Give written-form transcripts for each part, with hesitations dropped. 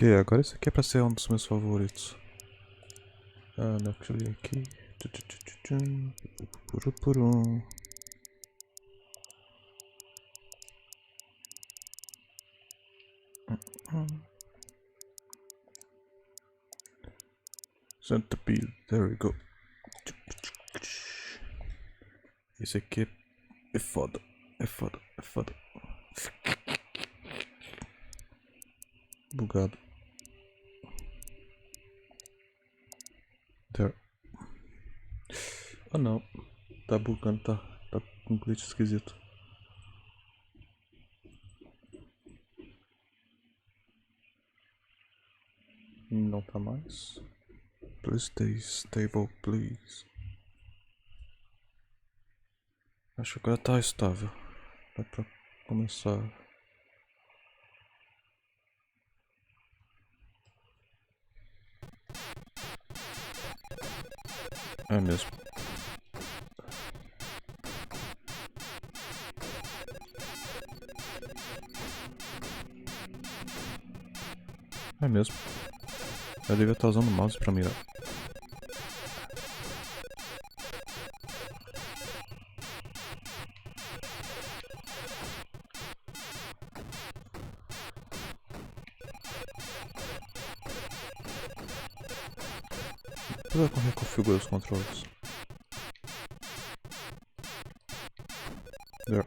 Ok, agora esse aqui é pra ser um dos meus favoritos. Ah, não, deixa eu ver aqui. Puru. Centipede, there we go. Esse aqui é foda, é foda, é foda. Bugado. There. Ah não, tá bugando, tá com um glitch esquisito. Não tá mais. Please stay stable, please. Acho que agora tá estável. Dá pra começar. É mesmo. É mesmo. Eu devia estar usando o mouse pra mirar. Depois eu reconfiguro os controles. There.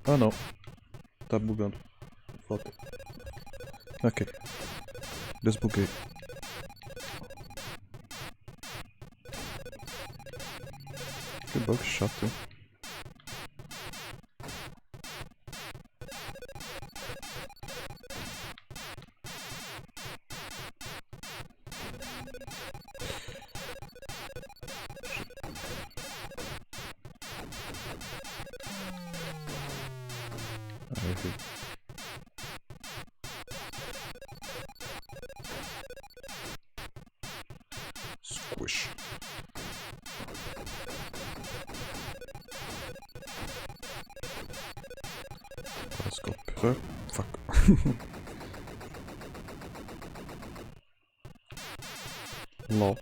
Ah não. Tá bugando. Volta. Ok. Desbuguei. Que bug chato, hein? Aí, vi. Squish. Let's go. Fuck. LOL.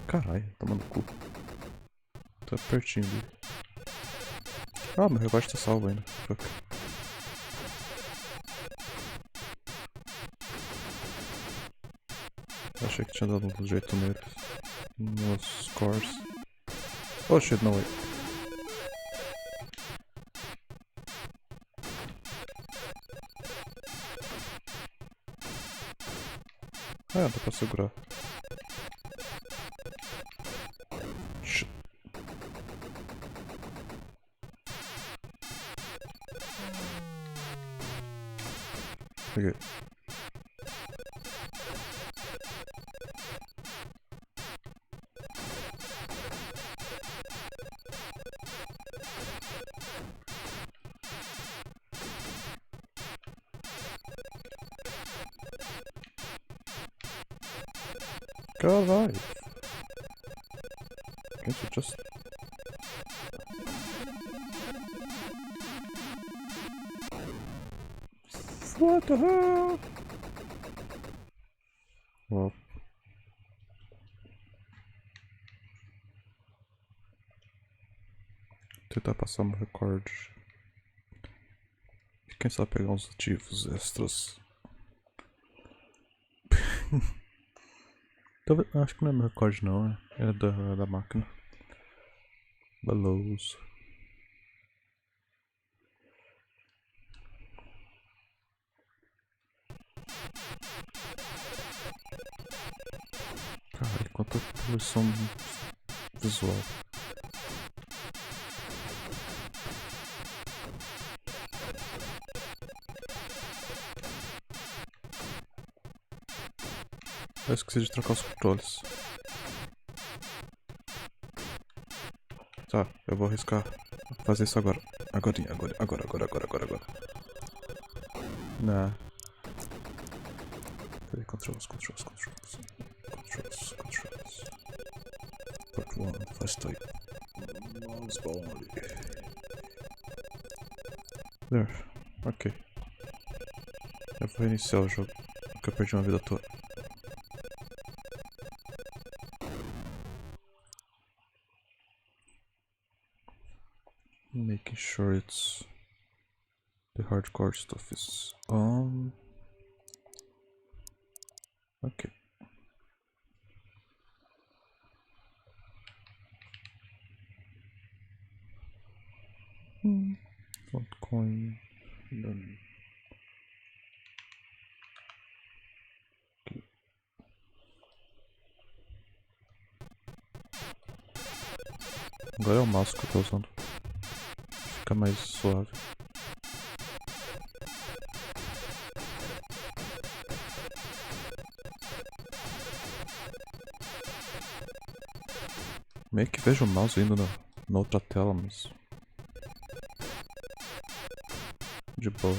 Caralho, toma no cu. Tá pertinho dele. Ah, meu relógio tá salvo ainda. Fuck. Achei que tinha dado um jeito nele. Nos scores. Oh shit, no way. Ah, dá pra segurar. Shit. Peguei. Caralho. Can't you just... What the hell? Well. Tentar passar meu recorde. E quem sabe pegar uns ativos extras. Talvez, acho que não é meu recorde não, é da máquina. Belows. Caralho, quanta poluição visual. Eu esqueci de trocar os controles. Tá, eu vou arriscar fazer isso agora. Agora. Nah. Controls. Part 1, fast type. Mouse body. There, ok. Eu vou reiniciar o jogo, porque eu perdi uma vida toda. Making sure it's the hardcore stuff is on. Ok. Coin. Done. Agora é o mouse que eu tô usando. Fica mais suave. Meio que vejo o mouse indo na outra tela, mas... de boa.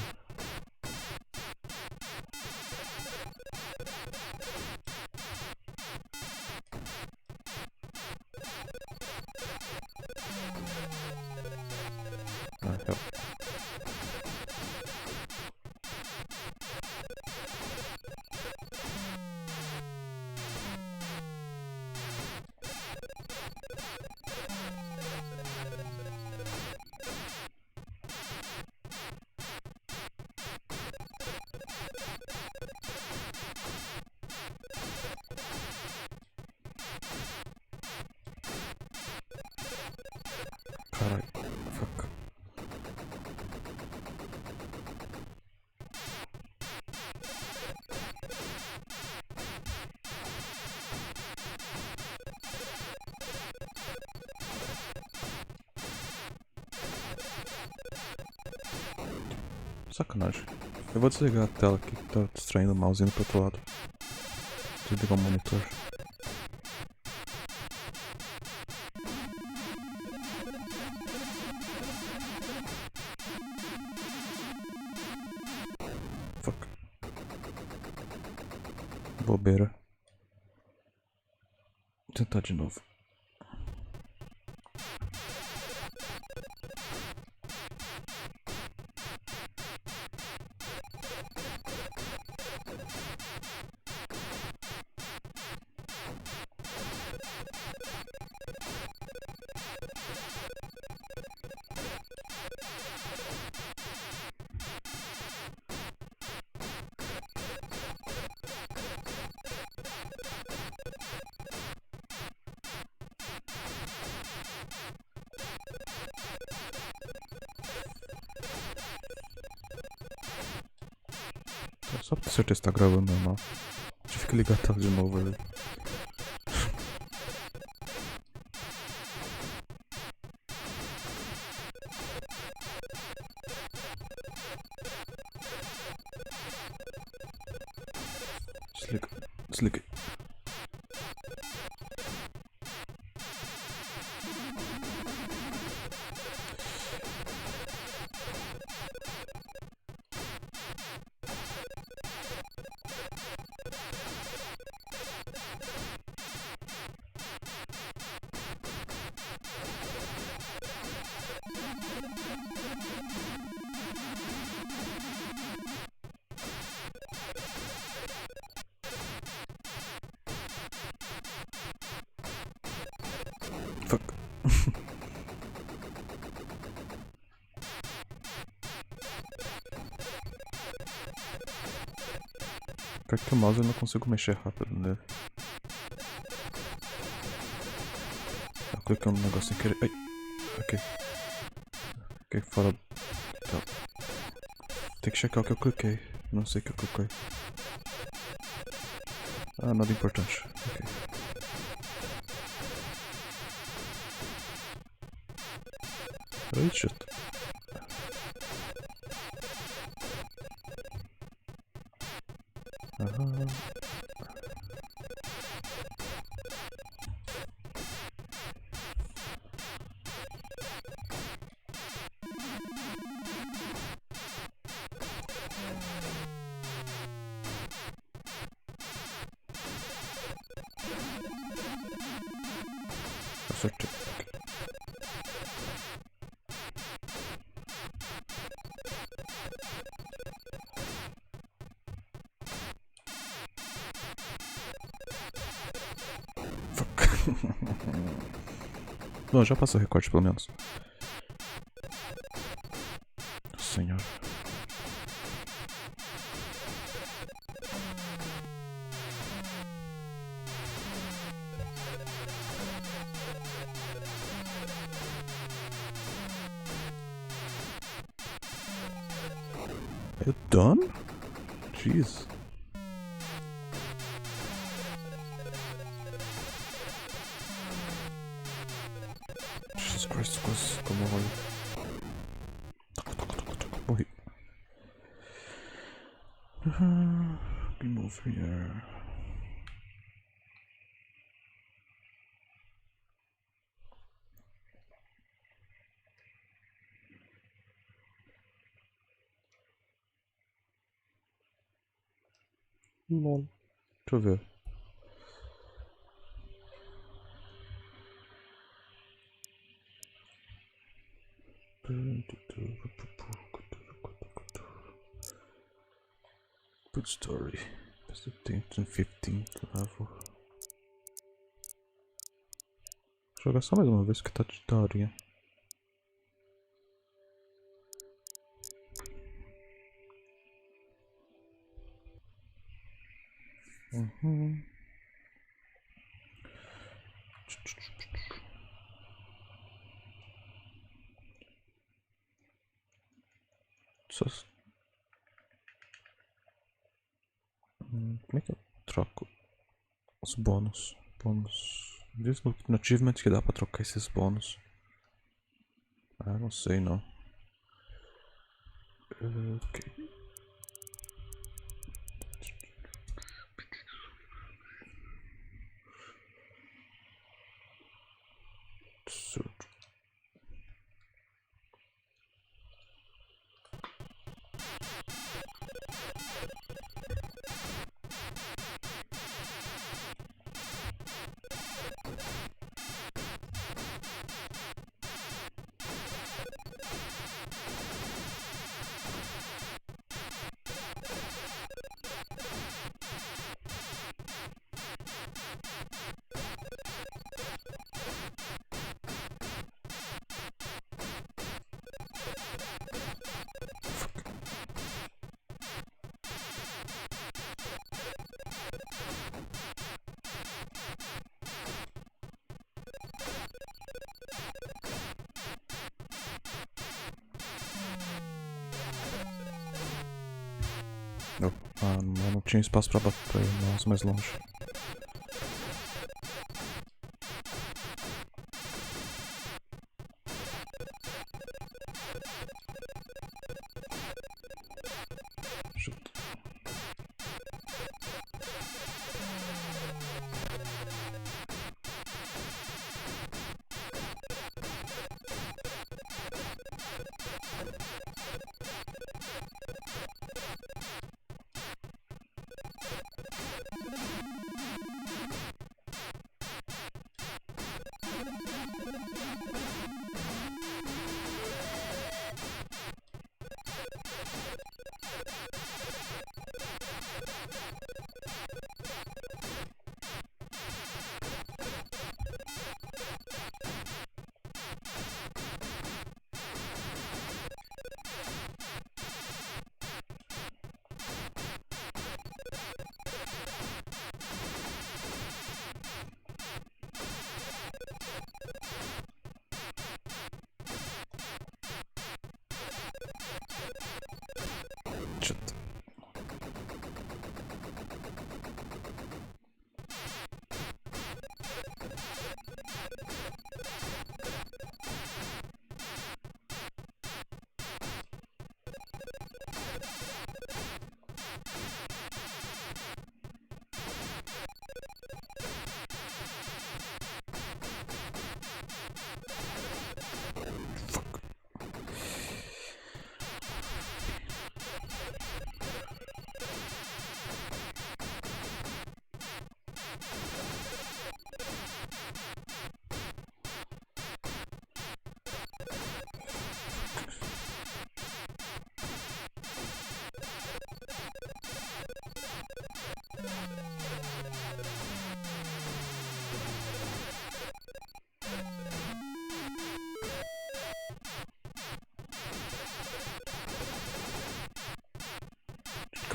Caralho, fuck. Sacanagem. Eu vou desligar a tela aqui que tá distraindo o mouse indo pro outro lado. Desligar o monitor. Fuck. Bobeira. Vou tentar de novo. Só pra ter certeza que tá gravando normal. Tive que ligar a tela de novo ali. Desliguei. Fuck. Pior que o mouse eu não consigo mexer rápido nele. Eu cliquei no negócio sem querer. Ai. Ok. Ok, fora. Tá. Tem que checar o que eu cliquei. Não sei o que eu cliquei. Ah, nada importante. Ok. Ai, shit. Aham. certificate. Fuck. Bom, já passou o recorte pelo menos. Senhor. Are you done? Jeez. Jesus Christ, quase como eu morri. Morri. Move here. Bom, deixa eu ver. Good story. That's the 10th and 15th level. Vou jogar só mais uma vez que tá de daorinha. Só... Como é que eu troco os bônus? Diz no achievement que dá pra trocar esses bônus. Ah, não sei não. Ok. Eu não tinha espaço pra ir mais longe.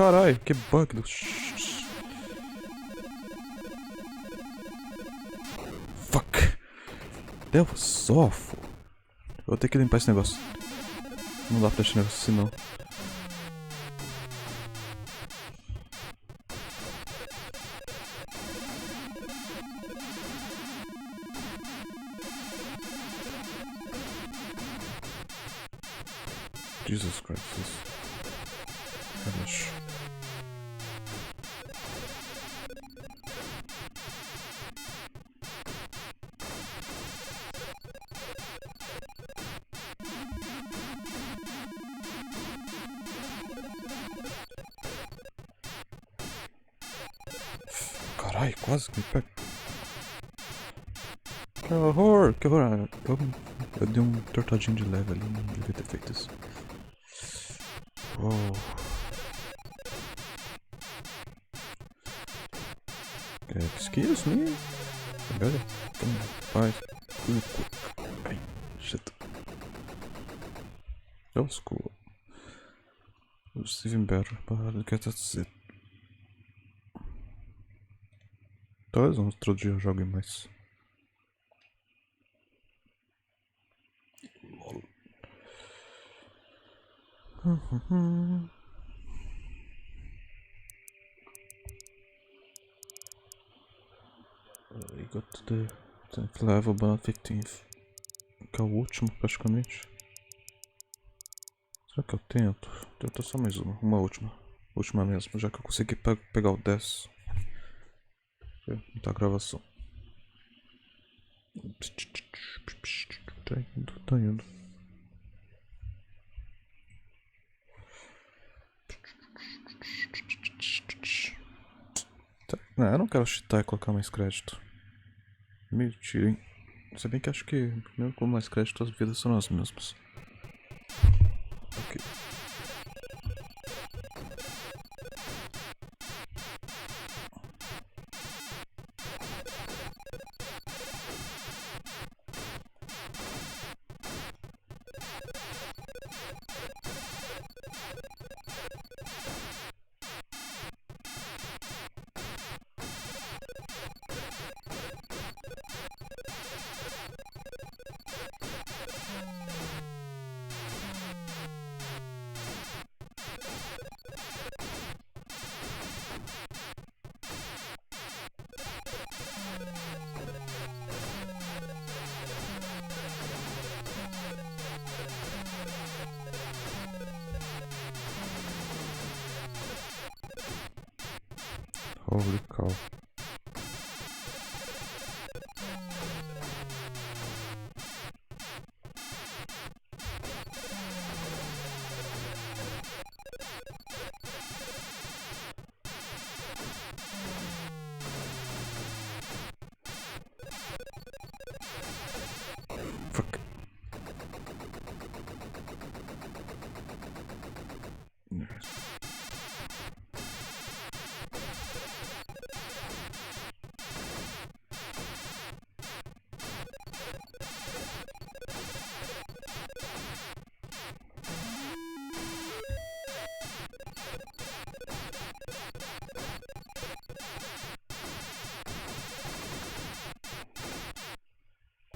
Carai, que bug do... Fuck. That was awful. Eu vou ter que limpar esse negócio. Não dá pra deixar esse negócio assim, não. Jesus Christ. Relaxa. Carai, quase que me pega. Que horror, que horror. Eu dei um tortadinho de leve ali, não devia ter feito isso. Uou. Excuse me? Olha, faz. Ai, shit. That was cool. It was even better, but I guess that's it. Talvez um outro dia eu jogue mais. I got to the 10th level, but not 15th. Que é o último, praticamente. Será que eu tento? Tento só mais uma. Uma última. Última mesmo, já que eu consegui pegar o 10. Tá a gravação. Tá indo. Não, eu não quero cheatar e colocar mais crédito. Mentira, hein? Se bem que acho que, mesmo com mais crédito, as vidas são as mesmas. Ok. Holy cow. Fuck.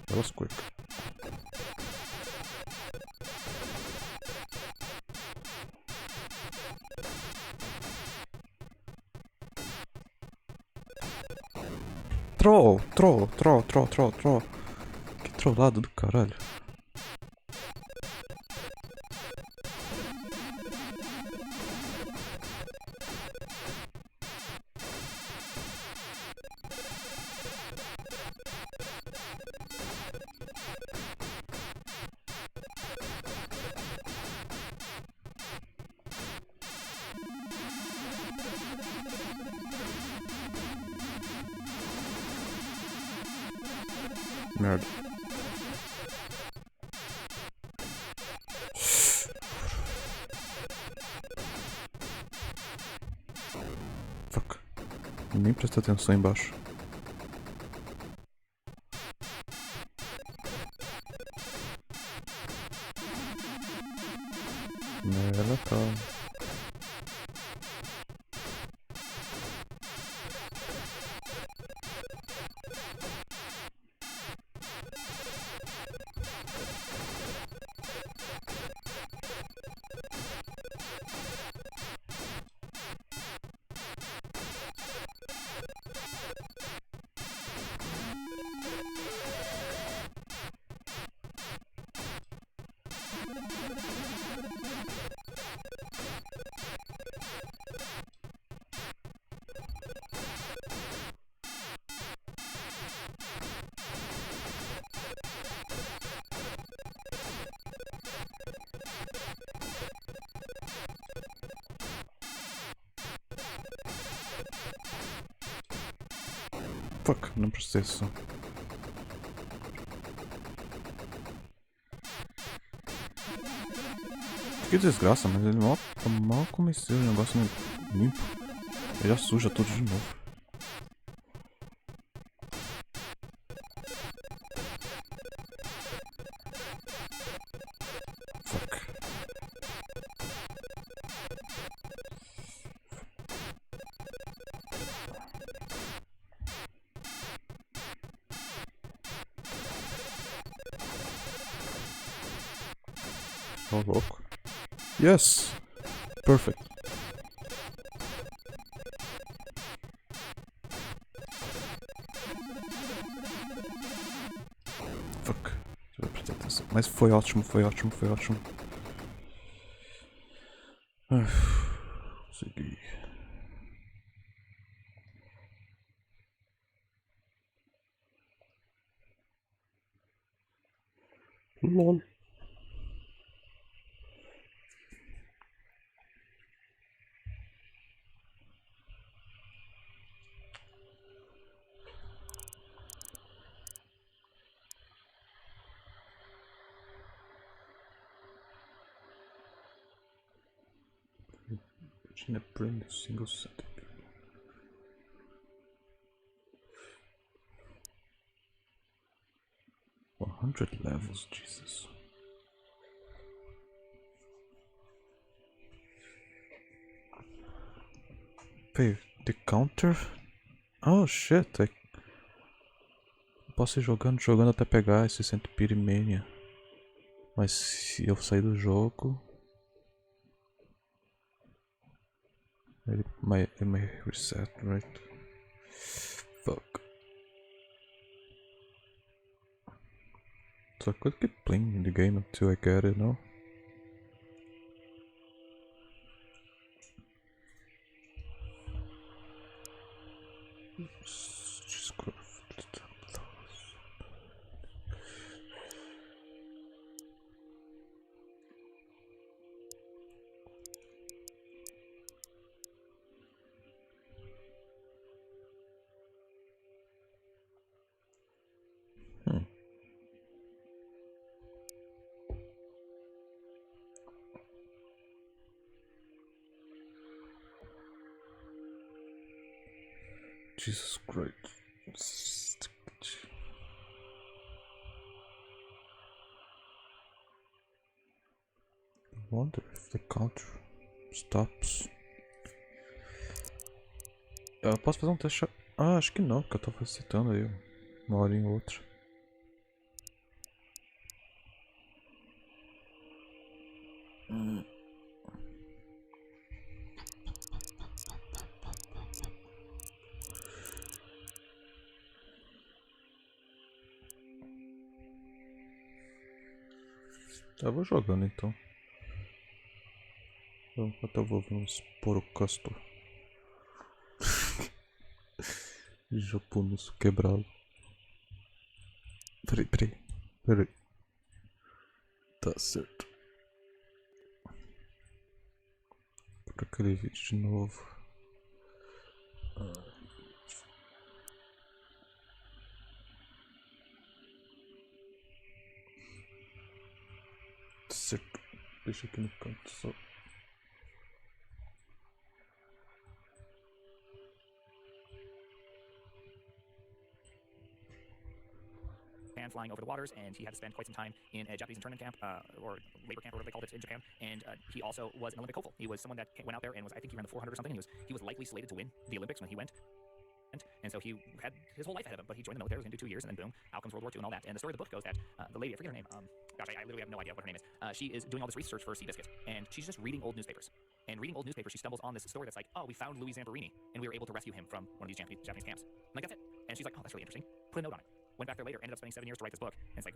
That was quick. Troll. Que trollado do caralho. Merda. Fuck. Nem presta atenção embaixo. Merda, calma. Fuck, não processo. Que desgraça, mas ele mal comecei o negócio limpo. Ele já suja tudo de novo. Fuck. Oh, louco. Yes! Perfect. Fuck. Deixa eu prestar atenção. Mas foi ótimo, foi ótimo, foi ótimo. Consegui. LOL. In a brand new single Centipede. $100 levels, Jesus. Pay the counter? Oh shit, posso ir jogando até pegar esse Centipede Mania. Mas se eu sair do jogo, it may reset, right? Fuck. So I could keep playing the game until I get it, no? Just go. Jesus Christ. I wonder if the counter stops. Eu posso fazer um teste. Ah, acho que não, porque eu tô recitando aí uma hora em outra. Eu vou jogando então. Enquanto eu vou ver uns porocastor. Japonês quebrado. Peraí. Tá certo. Por aquele vídeo de novo. Certo. Deixa aqui no canto só. Flying over the waters, and he had to spend quite some time in a Japanese internment camp, or labor camp, or whatever they called it in Japan. And he also was an Olympic hopeful. He was someone that went out there and was, I think he ran the 400 or something. He was likely slated to win the Olympics when he went. And so he had his whole life ahead of him, but he joined the military, was going to do 2 years, and then boom, out comes World War II and all that. And the story of the book goes that the lady, I forget her name, gosh, I literally have no idea what her name is. She is doing all this research for Seabiscuit, and she's just reading old newspapers. And reading old newspapers, she stumbles on this story that's like, oh, we found Louis Zamperini, and we were able to rescue him from one of these Japanese camps. And like, that's it. And she's like, oh, that's really interesting. Put a note on it. Went back there later, ended up spending 7 years to write this book, and it's like,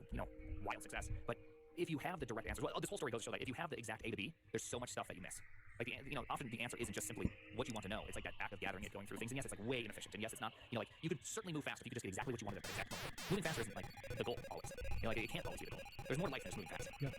wild success. But if you have the direct answers, well, this whole story goes to show that if you have the exact A to B, there's so much stuff that you miss. Like, often the answer isn't just simply what you want to know. It's like that act of gathering it, going through things. And yes, it's like way inefficient. And yes, it's not, like you could certainly move fast if you could just get exactly what you wanted at the exact moment. Moving faster isn't like the goal always. Like it can't always be the goal. There's more to life than just moving fast. Yeah.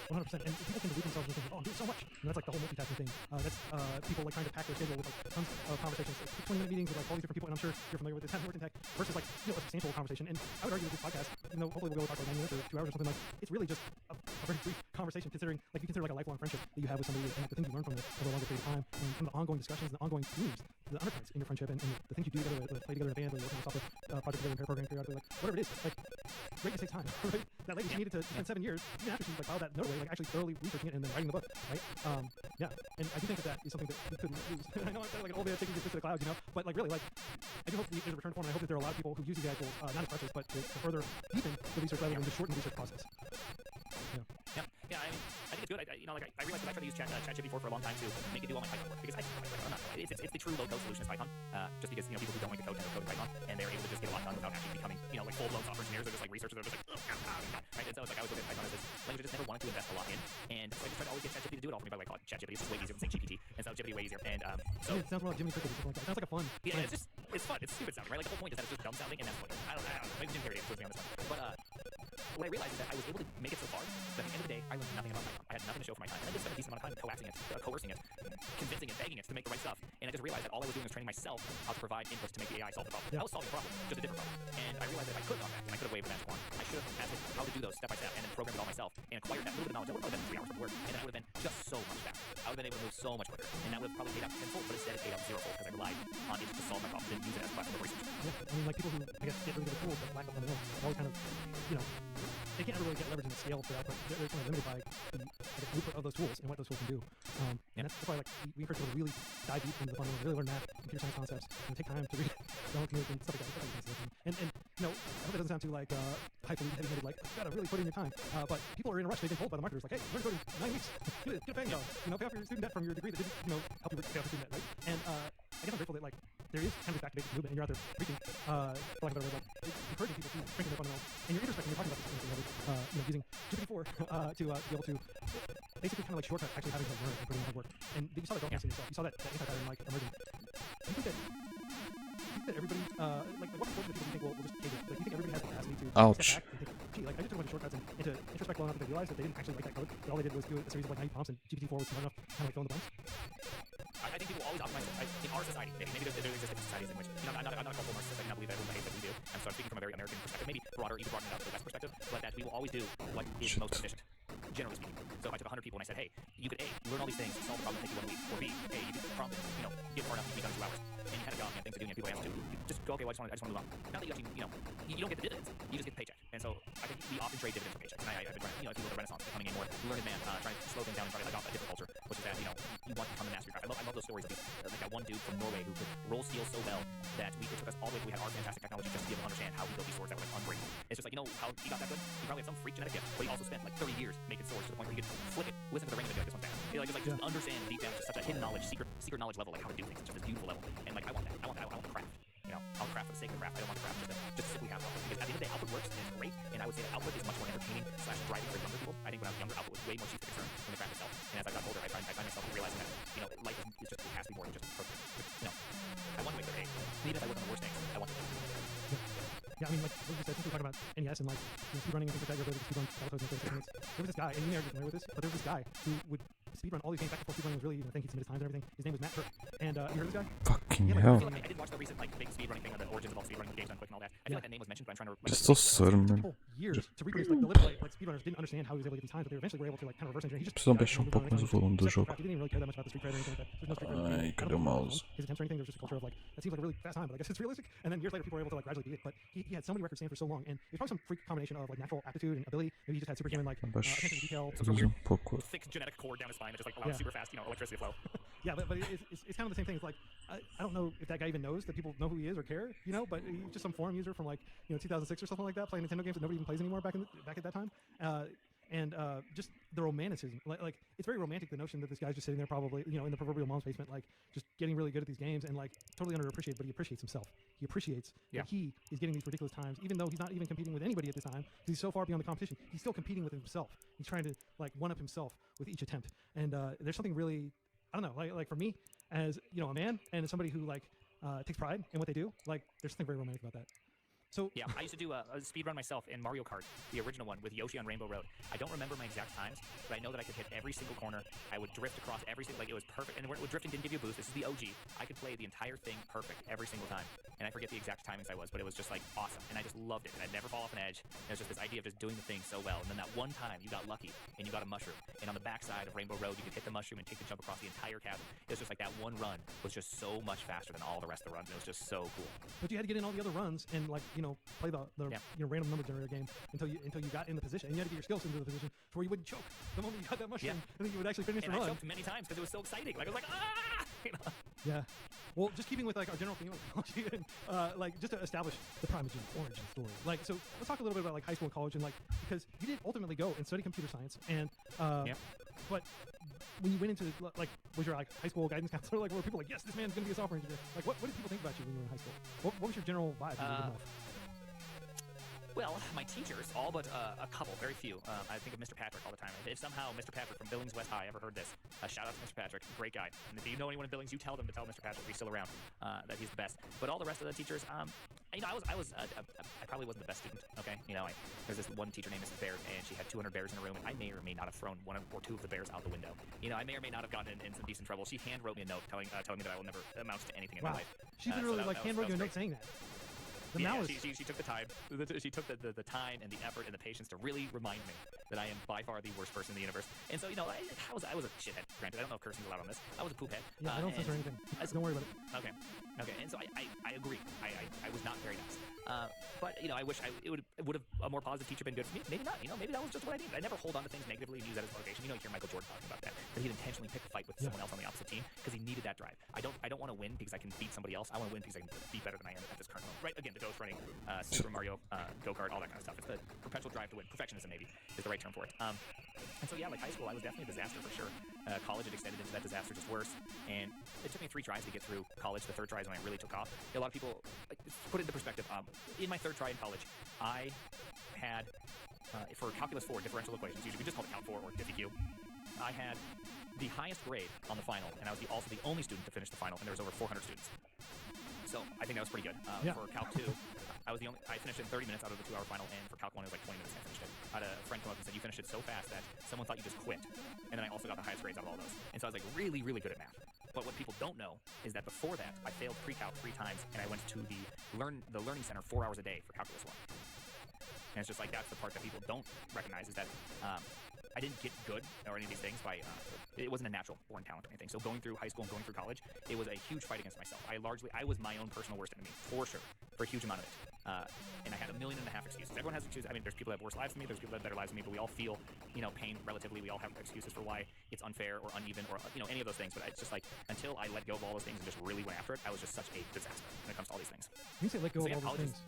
100%. And people can delude themselves and think, oh, I'm doing so much. That's like the whole multitasking thing. That's people like trying to pack their schedule with like tons of conversations, like 20-minute meetings with like all these different people. And I'm sure you're familiar with this, having worked in tech, versus like a substantial conversation. And I would argue with this podcast, hopefully we'll be able to talk for 9 minutes or 2 hours or something, like it's really just a very brief conversation, considering like you consider like a lifelong friendship that you have with somebody and like, the things you learn from it over a longer period of time, and kind of the ongoing discussions, and the ongoing themes, the undercurrents in your friendship, and the things you do together, play together in a band, or working on a software project together, in pair programming periodically, like whatever it is, like greatness takes time, right? That lady, she needed to spend 7 years, even after she like filed that note away, like actually thoroughly researching it and then writing the book, right? Yeah, and I do think that is something that we couldn't lose. I know I'm kind of like an old man taking this to the clouds, but like really, like I do hope there's a return for it, and I hope that there are a lot of people who use these tools not as crutches, but to further deepen the research rather than just shorten the research process. Yeah, I think it's good. I realized that I tried to use ChatGPT for a long time to make it do all my Python work, because I'm not. It's the true low-code solution is Python. Just because people who don't like to code tend to code in Python, and they're able to just get a lot done without actually becoming like full-blown software engineers. They're just like researchers. They're just like right. And so it's like I was looking at Python as this language I just never wanted to invest a lot in, and so I just tried to always get ChatGPT to do it all for me. By the way, I call it ChatGPT. It's just way easier than saying GPT, and so GPT way easier. And so it sounds more like Jimmy Cricket or something like that. It sounds like a fun. Yeah, it's fun. It's stupid sounding, right? Like the whole point is that it's just dumb sounding, and that's what I don't know. Maybe Jim Carrey influenced me on this one, but what I realized is that I was able to make it so far that at the end of the day, I learned nothing about Python. I had nothing to show for my time, and I did spend a decent amount of time coercing it, convincing it, begging it to make the right stuff. And I just realized that all I was doing was training myself how to provide inputs to make the AI solve the problem. Yeah. I was solving the problem, just a different problem. And I realized that if I could have gone back and I could have waved a magic wand, I should have asked it how to do those step by step and then programmed it all myself and acquired that little bit of knowledge. That would have probably been 3 hours of work, and that would have been just so much faster. I would have been able to move so much quicker, and that would have probably paid out tenfold, but instead it paid out zerofold because I relied on it to solve my problem, didn't use it as a platform of research. Yeah, I mean, like people who I guess get really good at tools but lack of fundamentals, always kind of, they can't really get leverage in the scale for that, but they're kind of limited by the blueprint of those tools and what those tools can do. And that's why like we encourage people to really dive deep into the fundamentals, really learn math, computer science concepts, and take time to read don't commute and stuff like that. And I hope that doesn't sound too like hyper heavy-handed, like you gotta really put in your time. But people are in a rush. They've been told by the marketers, like, hey, learn coding 9 weeks, get a paying job, pay off your student debt from your degree that didn't, help you pay off your student debt, right? And I guess I'm grateful that like there is kind of this back to basics movement, and you're out there preaching, for lack of a better word, like encouraging people to strengthen their fundamentals. And you're introspecting, you're talking about this thing, using GPT-4 to be able to basically kind of like shortcut actually having to learn and putting in hard work. And you saw that darkness in yourself. You saw that anti-pattern like emerging. Do you think that everybody, like what proportion of people do you think will just take it? Like, do you think everybody has the capacity to step back and think, gee, like I just took a bunch of shortcuts and to introspect well enough that they realized that they didn't actually write that code, that all they did was do a series of like 90 prompts, and GPT-4 was smart enough to kind of like fill in the blanks? I think people always optimize it. In our society, maybe there exist different societies in which, I'm not a cultural Marxist. I do not believe that everyone behaves like we do. And so I'm speaking from a very American perspective, maybe broader, even broadening it out to the West perspective, but that we will always do what is most efficient, generally speaking. So if I took 100 people and I said, hey, you could A, learn all these things, solve the problem, take you 1 week, or B, hey, you could prompt it, get far enough, you can be done in 2 hours. And you had a job, things to do, and people ask you, you just go, okay, well, I just want to move on. Not that you actually, you don't get the dividends, you just get the paycheck. And so I think we often trade dividends for paychecks. And I've been trying, if you look at Renaissance, becoming a more learned man, trying to slow things down and try to adopt a different culture, which is that, you want to become the master of your craft. I love those stories of these, like that one dude from Norway who could roll steel so well that it took us all the way till we had our fantastic technology just to be able to understand how he built these swords that were like unbreakable. It's just like, how he got that good? He probably had some freak genetic gift, but he also spent like 30 years making swords to the point where he could flip it, listen to the ring, and be like, this one's bad. Just understand deep down, just such a hidden knowledge, secret knowledge level, like how to do things. It's just this beautiful level. And like, I want that. I want the craft. I'll craft for the sake of craft. I don't want the craft just simply have output. Because at the end of the day, output works and it's great. And I would say that output is much more entertaining / driving for younger people. I think when I was younger, output was way more chief concern than the craft itself. And as I got older, I find myself realizing that life is just, it has to be more than just perfect. I want to make the A. Even if I work on the worst things, I want to do it. Yeah, I mean, like, I think we talking about NES and like speedrunning and things like that. Your ability to speedrun Battletoads and 30 seconds. There was this guy, and you may already be familiar with this, but there was this guy who would speedrun all these games. Back before speedrunning was really, I think he'd submit his times and everything. His name was Matt Turk. And you heard of this guy? Fucking Yeah, hell. I didn't watch the recent big speedrunning thing, or the origins of all speedrunning games done quick and all that. I feel like that name was mentioned, but I'm trying to. Just so certain, man. Years to reproduce like the literally like speedrunners didn't understand how he was able to get these times, but they eventually were able to like kind of reverse engineer. He just Deixa um pouco mais o volume do jogo. He didn't really care that much about the Street Fighter or anything like that. There's no Street Fighter. Ai, cadê o mouse? His attempts or anything. There's just a culture of like that seems like a really fast time, but I guess it's realistic. And then years later, people were able to like gradually beat it. But he had so many records stand for so long, and it was probably some freak combination of like natural aptitude and ability. Maybe he just had superhuman like attention to detail. Pouco. Thick genetic cord down his spine that just like allows super fast, electricity to flow. Yeah, but it's kind of the same thing. It's like I don't know if that guy even knows that people know who he is or care, but he's just some forum user from like 2006 or something like that, playing Nintendo games that nobody even plays anymore back at that time. and just the romanticism. Like it's very romantic, the notion that this guy's just sitting there probably, in the proverbial mom's basement, like just getting really good at these games and like totally underappreciated, but he appreciates himself. He appreciates that he is getting these ridiculous times, even though he's not even competing with anybody at this time because he's so far beyond the competition. He's still competing with himself. He's trying to like one up himself with each attempt. And there's something really, I don't know, like for me as a man and as somebody who like takes pride in what they do, like there's something very romantic about that. So yeah, I used to do a speed run myself in Mario Kart, the original one with Yoshi on Rainbow Road. I don't remember my exact times, but I know that I could hit every single corner. I would drift across every single, like it was perfect. And drifting didn't give you a boost. This is the OG. I could play the entire thing perfect every single time. And I forget the exact timings I was, but it was just like awesome. And I just loved it. And I'd never fall off an edge. And it was just this idea of just doing the thing so well. And then that one time you got lucky and you got a mushroom. And on the backside of Rainbow Road, you could hit the mushroom and take the jump across the entire chasm. It was just like that one run was just so much faster than all the rest of the runs. It was just so cool. But you had to get in all the other runs and like, play the random number generator game until you got in the position. And you had to get your skills into the position to where you wouldn't choke the moment you got that mushroom. And then you would actually finish the run. I choked many times because it was so exciting. Like I was like, ah! Yeah. Well, just keeping with like our general theme of technology and like just to establish the Primogen origin story. Like, so let's talk a little bit about like high school and college and like because you did ultimately go and study computer science and but when you went into like was your like high school guidance counselor like were people like yes this man's gonna be a software engineer like what did people think about you when you were in high school? What was your general vibe? Well, my teachers, all but a couple, very few. I think of Mr. Patrick all the time. If somehow Mr. Patrick from Billings West High ever heard this, shout out to Mr. Patrick, great guy. And if you know anyone in Billings, you tell them to tell Mr. Patrick he's still around, that he's the best. But all the rest of the teachers, I probably wasn't the best student. Okay, there's this one teacher named Mrs. Baird, and she had 200 bears in her room, and I may or may not have thrown one or two of the bears out the window. I may or may not have gotten in some decent trouble. She hand wrote me a note telling me that I will never amount to anything in my life. She literally hand wrote you a note saying that. She took the time. She took the time and the effort and the patience to really remind me that I am by far the worst person in the universe. And so, I was a shithead. Granted, I don't know if cursing's allowed on this. I was a poop head. Yeah, I don't censor anything. Don't worry about it. Okay. And so I agree. I was not very nice. But I wish it would have a more positive teacher been good for me. Maybe not. Maybe that was just what I needed. I never hold on to things negatively and use that as motivation. You hear Michael Jordan talking about that he'd intentionally pick a fight with someone else on the opposite team because he needed that drive. I don't want to win because I can beat somebody else. I want to win because I can be better than I am at this current moment. Right? Again, the ghost running, Super Mario, go-kart, all that kind of stuff. It's the perpetual drive to win. Perfectionism, maybe, is the right term for it. And so, like high school, I was definitely a disaster for sure. College, it extended into that disaster just worse. And it took me 3 tries to get through college. The third try is when I really took off. A lot of people, put it into perspective, in my third try in college, I had, for Calculus 4 differential equations, usually we just call it Calc 4 or DiffyQ, I had the highest grade on the final, and I was also the only student to finish the final, and there was over 400 students. So I think that was pretty good. For Calc 2, I finished it in 30 minutes out of the 2-hour final, and for Calc 1, it was like 20 minutes I finished it. I had a friend come up and said, you finished it so fast that someone thought you just quit. And then I also got the highest grades out of all those. And so I was like really, really good at math. But what people don't know is that before that, I failed pre-calc 3 times, and I went to the Learning Center 4 hours a day for Calculus 1. And it's just like that's the part that people don't recognize is that I didn't get good or any of these things it wasn't a natural born talent or anything. So going through high school and going through college, it was a huge fight against myself. I was my own personal worst enemy, for sure, for a huge amount of it. And I had 1.5 million excuses. Everyone has excuses. I mean, there's people that have worse lives than me, there's people that have better lives than me, but we all feel, pain relatively. We all have excuses for why it's unfair or uneven or, any of those things. But it's just like, until I let go of all those things and just really went after it, I was just such a disaster when it comes to all these things. You say let go of all those things.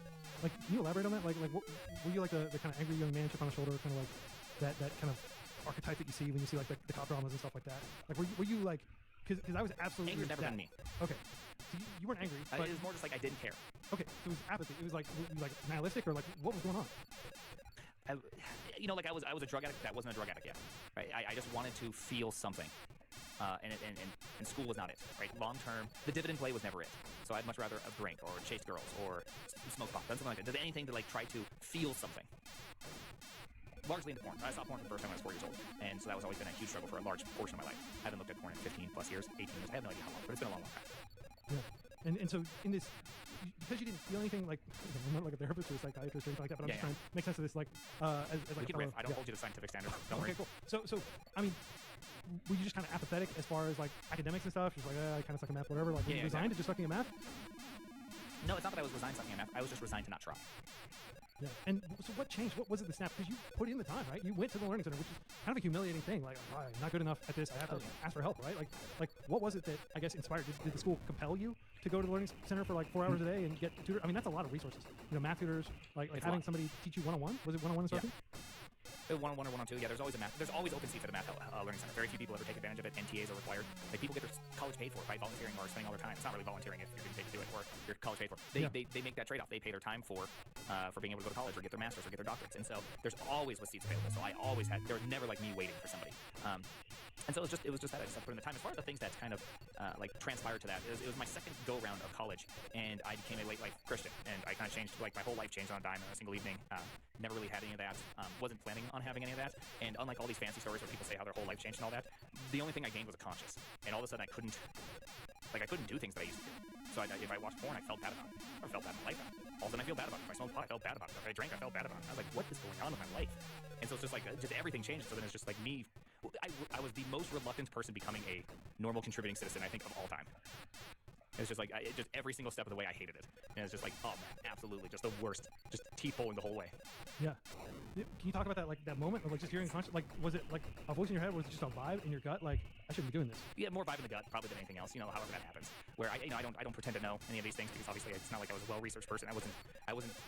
Like, can you elaborate on that? Like what, were you like the kind of angry young man, chip on the shoulder, kind of like that kind of archetype that you see when you see like the cop dramas and stuff like that? Like, were you like, because I was absolutely angry's never been me. Okay, so you weren't angry. But it was more just like I didn't care. Okay, so it was apathy. It was like nihilistic or like what was going on? I was a drug addict that wasn't a drug addict yet. Right? I just wanted to feel something. And school was not it, right? Long term, the dividend play was never it. So I'd much rather drink or chase girls or smoke pot, done something like that. Did anything to like try to feel something. Largely into porn. I saw porn for the first time when I was 4 years old, and so that was always been a huge struggle for a large portion of my life. I haven't looked at porn in 15 plus years, 18 years. I have no idea how long, but it's been a long, long time. Yeah, and so in this, because you didn't feel anything like I'm not like a therapist or a psychiatrist or anything like that, but I'm just trying to make sense of this like as like we can riff. I don't hold you to scientific standards. Don't worry. Okay, cool. So I mean, were you just kind of apathetic as far as like academics and stuff? Just like I kind of suck at math, whatever. Like were you resigned to just sucking at math? No, it's not that I was resigned to sucking at math. I was just resigned to not try. Yeah, and so what changed? What was it the snap? Because you put in the time, right? You went to the Learning Center, which is kind of a humiliating thing. Like, oh, I'm not good enough at this. I have to ask for help, right? Like, what was it that I guess inspired? Did the school compel you to go to the Learning Center for like 4 hours a day and get tutor? I mean, that's a lot of resources. Math tutors, like having somebody teach you 101. Was it 101 instruction? 101 or 102, yeah, there's always open seats at the Math Learning Center. Very few people ever take advantage of it. NTAs are required. Like, people get their college paid for by volunteering or spending all their time. It's not really volunteering if you're getting paid to do it, or you're college paid for. They make that trade-off. They pay their time for being able to go to college or get their master's or get their doctorates. And so there's always seats available. So I always had, there was never like me waiting for somebody. And so it was just that I just put in the time. As far as the things that kind of like transpired to that, it was my second go round of college, and I became a late life Christian, and I kind of changed, like, my whole life changed on a dime in a single evening. Never really had any of that. Wasn't planning on having any of that. And unlike all these fancy stories where people say how their whole life changed and all that, the only thing I gained was a conscience. And all of a sudden I couldn't do things that I used to do. So if I watched porn, I felt bad about it. Or felt bad in my life. All of a sudden I feel bad about it. If I smoked pot, I felt bad about it. If I drank, I felt bad about it. I was like, what is going on in my life? And so it's just like, just everything changed. So then it's just like me. I was the most reluctant person becoming a normal contributing citizen, I think, of all time. It's just like, just every single step of the way, I hated it. And it's just like, oh man, absolutely, just the worst. Just teeth pulling the whole way. Yeah. Can you talk about that, like, that moment of, like, just hearing conscious, like, was it like a voice in your head, or was it just a vibe in your gut, like, I shouldn't be doing this? Yeah, more vibe in the gut probably than anything else, you know, however that happens. Where I don't pretend to know any of these things, because obviously it's not like I was a well-researched person. I wasn't,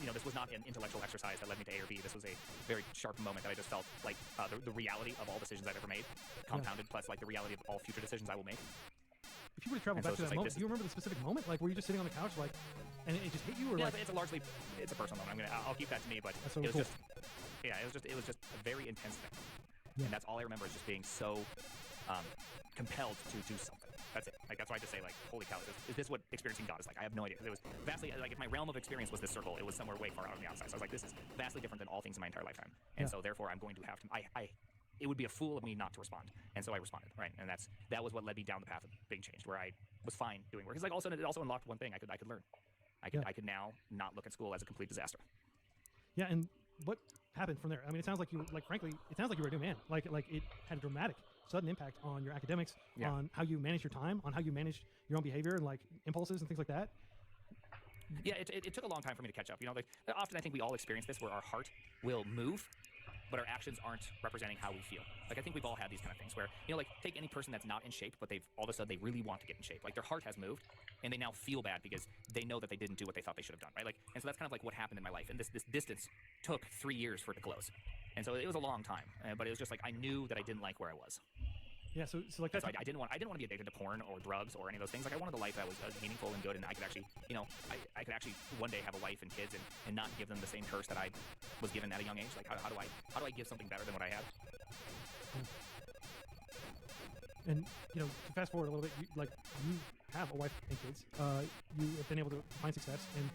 you know, this was not an intellectual exercise that led me to A or B. This was a very sharp moment that I just felt like the reality of all decisions I've ever made, compounded, plus like the reality of all future decisions I will make. If you were to travel back to that moment, do you remember the specific moment? Like, were you just sitting on the couch, like, and it just hit you, or yeah, like? It's a personal moment. I'll keep that to me, but so it was cool. it was just a very intense thing, and that's all I remember, is just being so compelled to do something. That's it. Like, that's why I just say, like, holy cow, is this what experiencing God is like? I have no idea. It was vastly, like, if my realm of experience was this circle, it was somewhere way far out on the outside. So I was like, this is vastly different than all things in my entire lifetime, and so therefore I'm going to have to. It would be a fool of me not to respond, and so I responded, right? And that was what led me down the path of being changed, where I was fine doing work. It's like, it also unlocked one thing I could learn. I could now not look at school as a complete disaster. Yeah, and what happened from there? I mean, it sounds like frankly, it sounds like you were a new man. Like it had a dramatic, sudden impact on your academics, on how you manage your time, on how you manage your own behavior and, like, impulses and things like that. Yeah, it took a long time for me to catch up. You know, like, often I think we all experience this, where our heart will move, but our actions aren't representing how we feel. Like, I think we've all had these kind of things where, you know, like, take any person that's not in shape, but they've all of a sudden they really want to get in shape. Like, their heart has moved, and they now feel bad because they know that they didn't do what they thought they should have done, right? Like, and so that's kind of like what happened in my life. And this distance took 3 years for it to close, and so it was a long time. But it was just like, I knew that I didn't like where I was. Yeah, so like that's. So I didn't want to be addicted to porn or drugs or any of those things. Like, I wanted a life that was meaningful and good, and I could actually, you know, I could actually one day have a wife and kids and not give them the same curse that I was given at a young age. Like, how do I give something better than what I had? And, you know, to fast forward a little bit, you have a wife and kids. You have been able to find success, and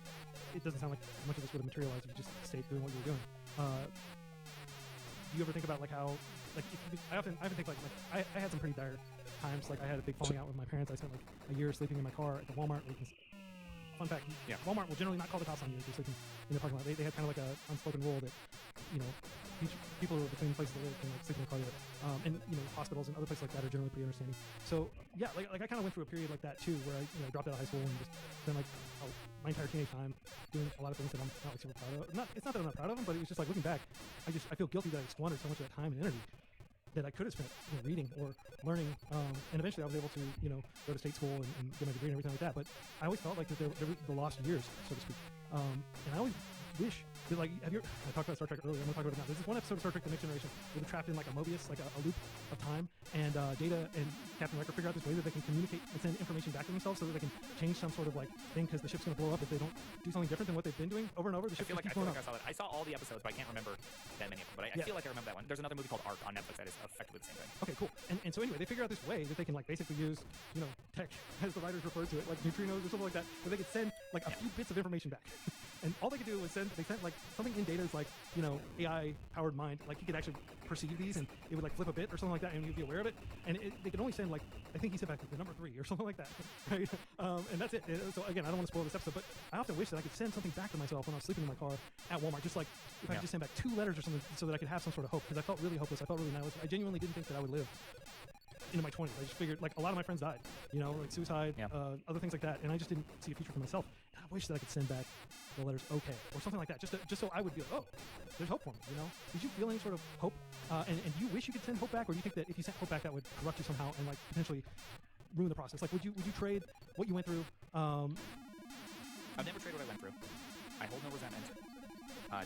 it doesn't sound like much of this would have materialized if you just stayed doing what you were doing. Do you ever think about, like, how, like, I often think, like I had some pretty dire times. Like, I had a big falling out with my parents. I spent, like, a year sleeping in my car at the Walmart. Fun fact, Walmart will generally not call the cops on you if you're sleeping in the parking lot. They have kind of like an unspoken rule that, you know, people who are between places to live can, like, sleep in the car together. And, you know, hospitals and other places like that are generally pretty understanding. So, yeah, like I kind of went through a period like that too, where I, you know, dropped out of high school and just spent, like, my entire teenage time doing a lot of things that I'm not, like, super proud of. It's not that I'm not proud of them, but it was just like, looking back, I feel guilty that I squandered so much of that time and energy that I could have spent, you know, reading or learning, and eventually I was able to, you know, go to state school and get my degree and everything like that. But I always felt like that there were the lost years, so to speak. And I always wish that, like, I talked about Star Trek earlier, I'm gonna talk about it now. There's this one episode of Star Trek: The Next Generation where they're trapped in, like, a Mobius, like a loop of time, and Data and Captain Riker figure out this way that they can communicate and send information back to themselves so that they can change some sort of, like, thing, because the ship's gonna blow up if they don't do something different than what they've been doing over and over. The ship I feel like I saw that. I saw all the episodes, but I can't remember that many of them. But I feel like I remember that one. There's another movie called Arc on Netflix that is effectively the same thing. Okay, cool. And so anyway, they figure out this way that they can, like, basically use, you know, tech, as the writers referred to it, like neutrinos or something like that, where they could send, like, a few bits of information back. And all they could do was sent, like, something in Data's, like, you know, AI-powered mind. Like, he could actually perceive these, and it would, like, flip a bit or something like that, and he'd be aware of it. And they could only send, like, I think he said back the number 3 or something like that, right? And that's it. So again, I don't want to spoil this episode, but I often wish that I could send something back to myself when I was sleeping in my car at Walmart. Just like, if I could just send back 2 letters or something, so that I could have some sort of hope, because I felt really hopeless. I felt really nihilistic. I genuinely didn't think that I would live into my 20s. I just figured, like, a lot of my friends died, you know, like suicide, other things like that, and I just didn't see a future for myself. And I wish that I could send back the letters okay or something like that, just so I would be like, oh, there's hope for me, you know? Did you feel any sort of hope? And do you wish you could send hope back, or do you think that if you sent hope back, that would corrupt you somehow and, like, potentially ruin the process? Like, would you trade what you went through? I've never traded what I went through. I hold no resentment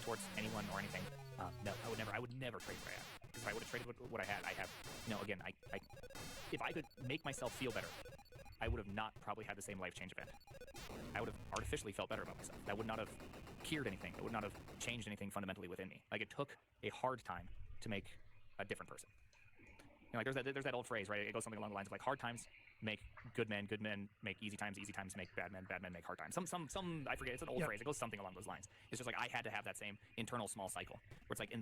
towards anyone or anything. No, I would never trade what I have. Because if I would have traded what I had, again, if I could make myself feel better, I would have not probably had the same life change event. I would have artificially felt better about myself. That would not have cured anything. It would not have changed anything fundamentally within me. Like, it took a hard time to make a different person. Like, there's that old phrase, right? It goes something along the lines of, like, hard times make good men make easy times make bad men make hard times. Some I forget, it's an old phrase. It goes something along those lines. It's just like, I had to have that same internal small cycle where it's like,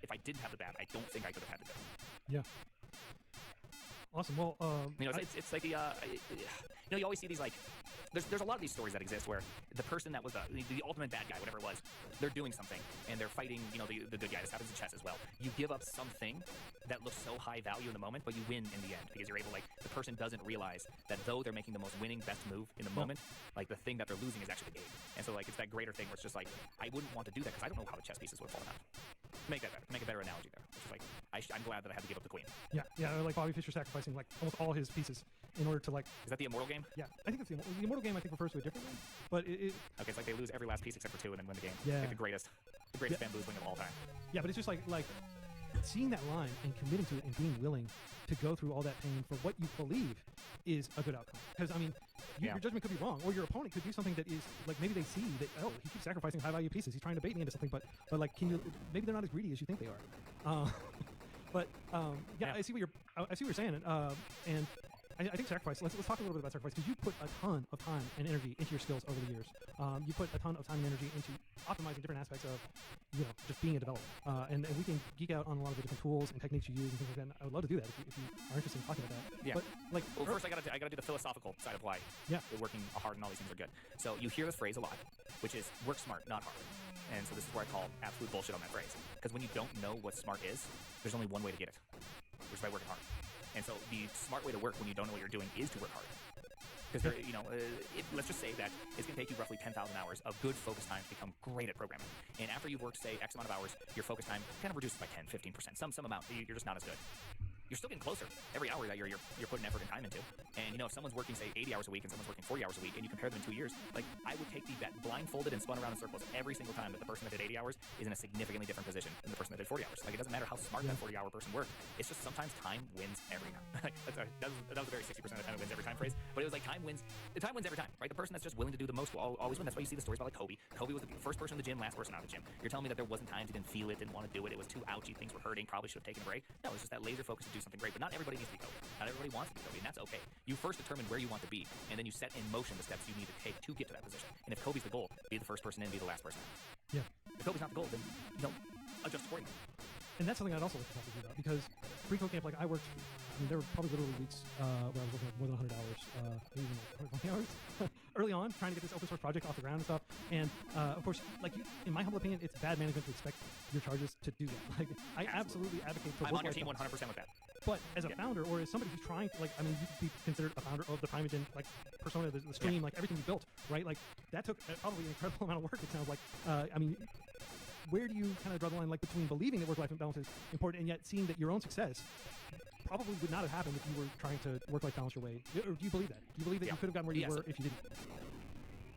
if I didn't have the bad, I don't think I could have had the good. Yeah. Awesome. Well, it's like the you always see these, like, there's a lot of these stories that exist where the person that was the ultimate bad guy, whatever it was, they're doing something and they're fighting, the good guy. This happens in chess as well. You give up something that looks so high value in the moment, but you win in the end because you're able, like, the person doesn't realize that though they're making the most winning best move in the moment, like, the thing that they're losing is actually the game. And so, like, it's that greater thing where it's just like, I wouldn't want to do that because I don't know how the chess pieces would fall out. Make a better analogy there. It's just like, I'm glad that I had to give up the queen. Yeah, like Bobby Fischer sacrificing, like, almost all his pieces in order to, like... Is that the Immortal game? Yeah, I think it's the Immortal game. I think refers to a different one, but Okay, it's like they lose every last piece except for 2 and then win the game. Yeah. Like the greatest bamboozling of all time. Yeah, but it's just like seeing that line and committing to it and being willing to go through all that pain for what you believe is a good outcome. Because, I mean, your judgment could be wrong, or your opponent could do something that is, like, maybe they see that, oh, he keeps sacrificing high-value pieces. He's trying to bait me into something, but like, maybe they're not as greedy as you think they are. I see what you're saying, and I think sacrifice. Let's talk a little bit about sacrifice, because you put a ton of time and energy into your skills over the years. You put a ton of time and energy into optimizing different aspects of, just being a developer. And we can geek out on a lot of the different tools and techniques you use and things like that. And I would love to do that if you are interested in talking about that. Yeah. But, like, well, first I gotta do the philosophical side of why working hard and all these things are good. So you hear this phrase a lot, which is work smart, not hard. And so this is where I call absolute bullshit on that phrase. Because when you don't know what smart is, there's only one way to get it, which is by working hard. And so the smart way to work when you don't know what you're doing is to work hard. Because let's just say that it's going to take you roughly 10,000 hours of good focus time to become great at programming. And after you've worked, say, X amount of hours, your focus time kind of reduces by 10, 15%, some amount. You're just not as good. You're still getting closer every hour that you're putting effort and time into. And, if someone's working, say, 80 hours a week and someone's working 40 hours a week, and you compare them in 2 years, like, I would take that blindfolded and spun around in circles every single time that the person that did 80 hours is in a significantly different position than the person that did 40 hours. Like, it doesn't matter how smart that 40-hour person worked. It's just sometimes time wins every time. That was a very 60% of the time it wins every time phrase. But it was like time wins every time, right? The person that's just willing to do the most will always win. That's why you see the stories about, like, Kobe. Kobe was the first person in the gym, last person out of the gym. You're telling me that there wasn't times he didn't feel it, didn't want to do it, it was too ouchy, things were hurting, probably should have taken a break. No, it's just that laser focus to do something great. But not everybody needs to be Kobe. Not everybody wants to be Kobe, and that's okay. You first determine where you want to be, and then you set in motion the steps you need to take to get to that position. And if Kobe's the goal, be the first person in, be the last person out. Yeah. If Kobe's not the goal, then adjust accordingly. And that's something I'd also like to talk to you about, because pre-code camp, like, there were probably literally weeks where I was working like more than 100 hours, maybe even like 120 hours early on, trying to get this open source project off the ground and stuff. And of course, like, in my humble opinion, it's bad management to expect your charges to do that. Like, I absolutely advocate for I'm on your team 100% with that. But as a founder, or as somebody who's trying to, like, I mean, you could be considered a founder of the Primeagen, like, persona, the stream, like, everything you built, right? Like, that took probably an incredible amount of work, it sounds like. I mean, where do you kind of draw the line, like, between believing that work-life balance is important and yet seeing that your own success probably would not have happened if you were trying to work-life balance your way? Or do you believe that? Do you believe that you could have gotten where you were if you didn't?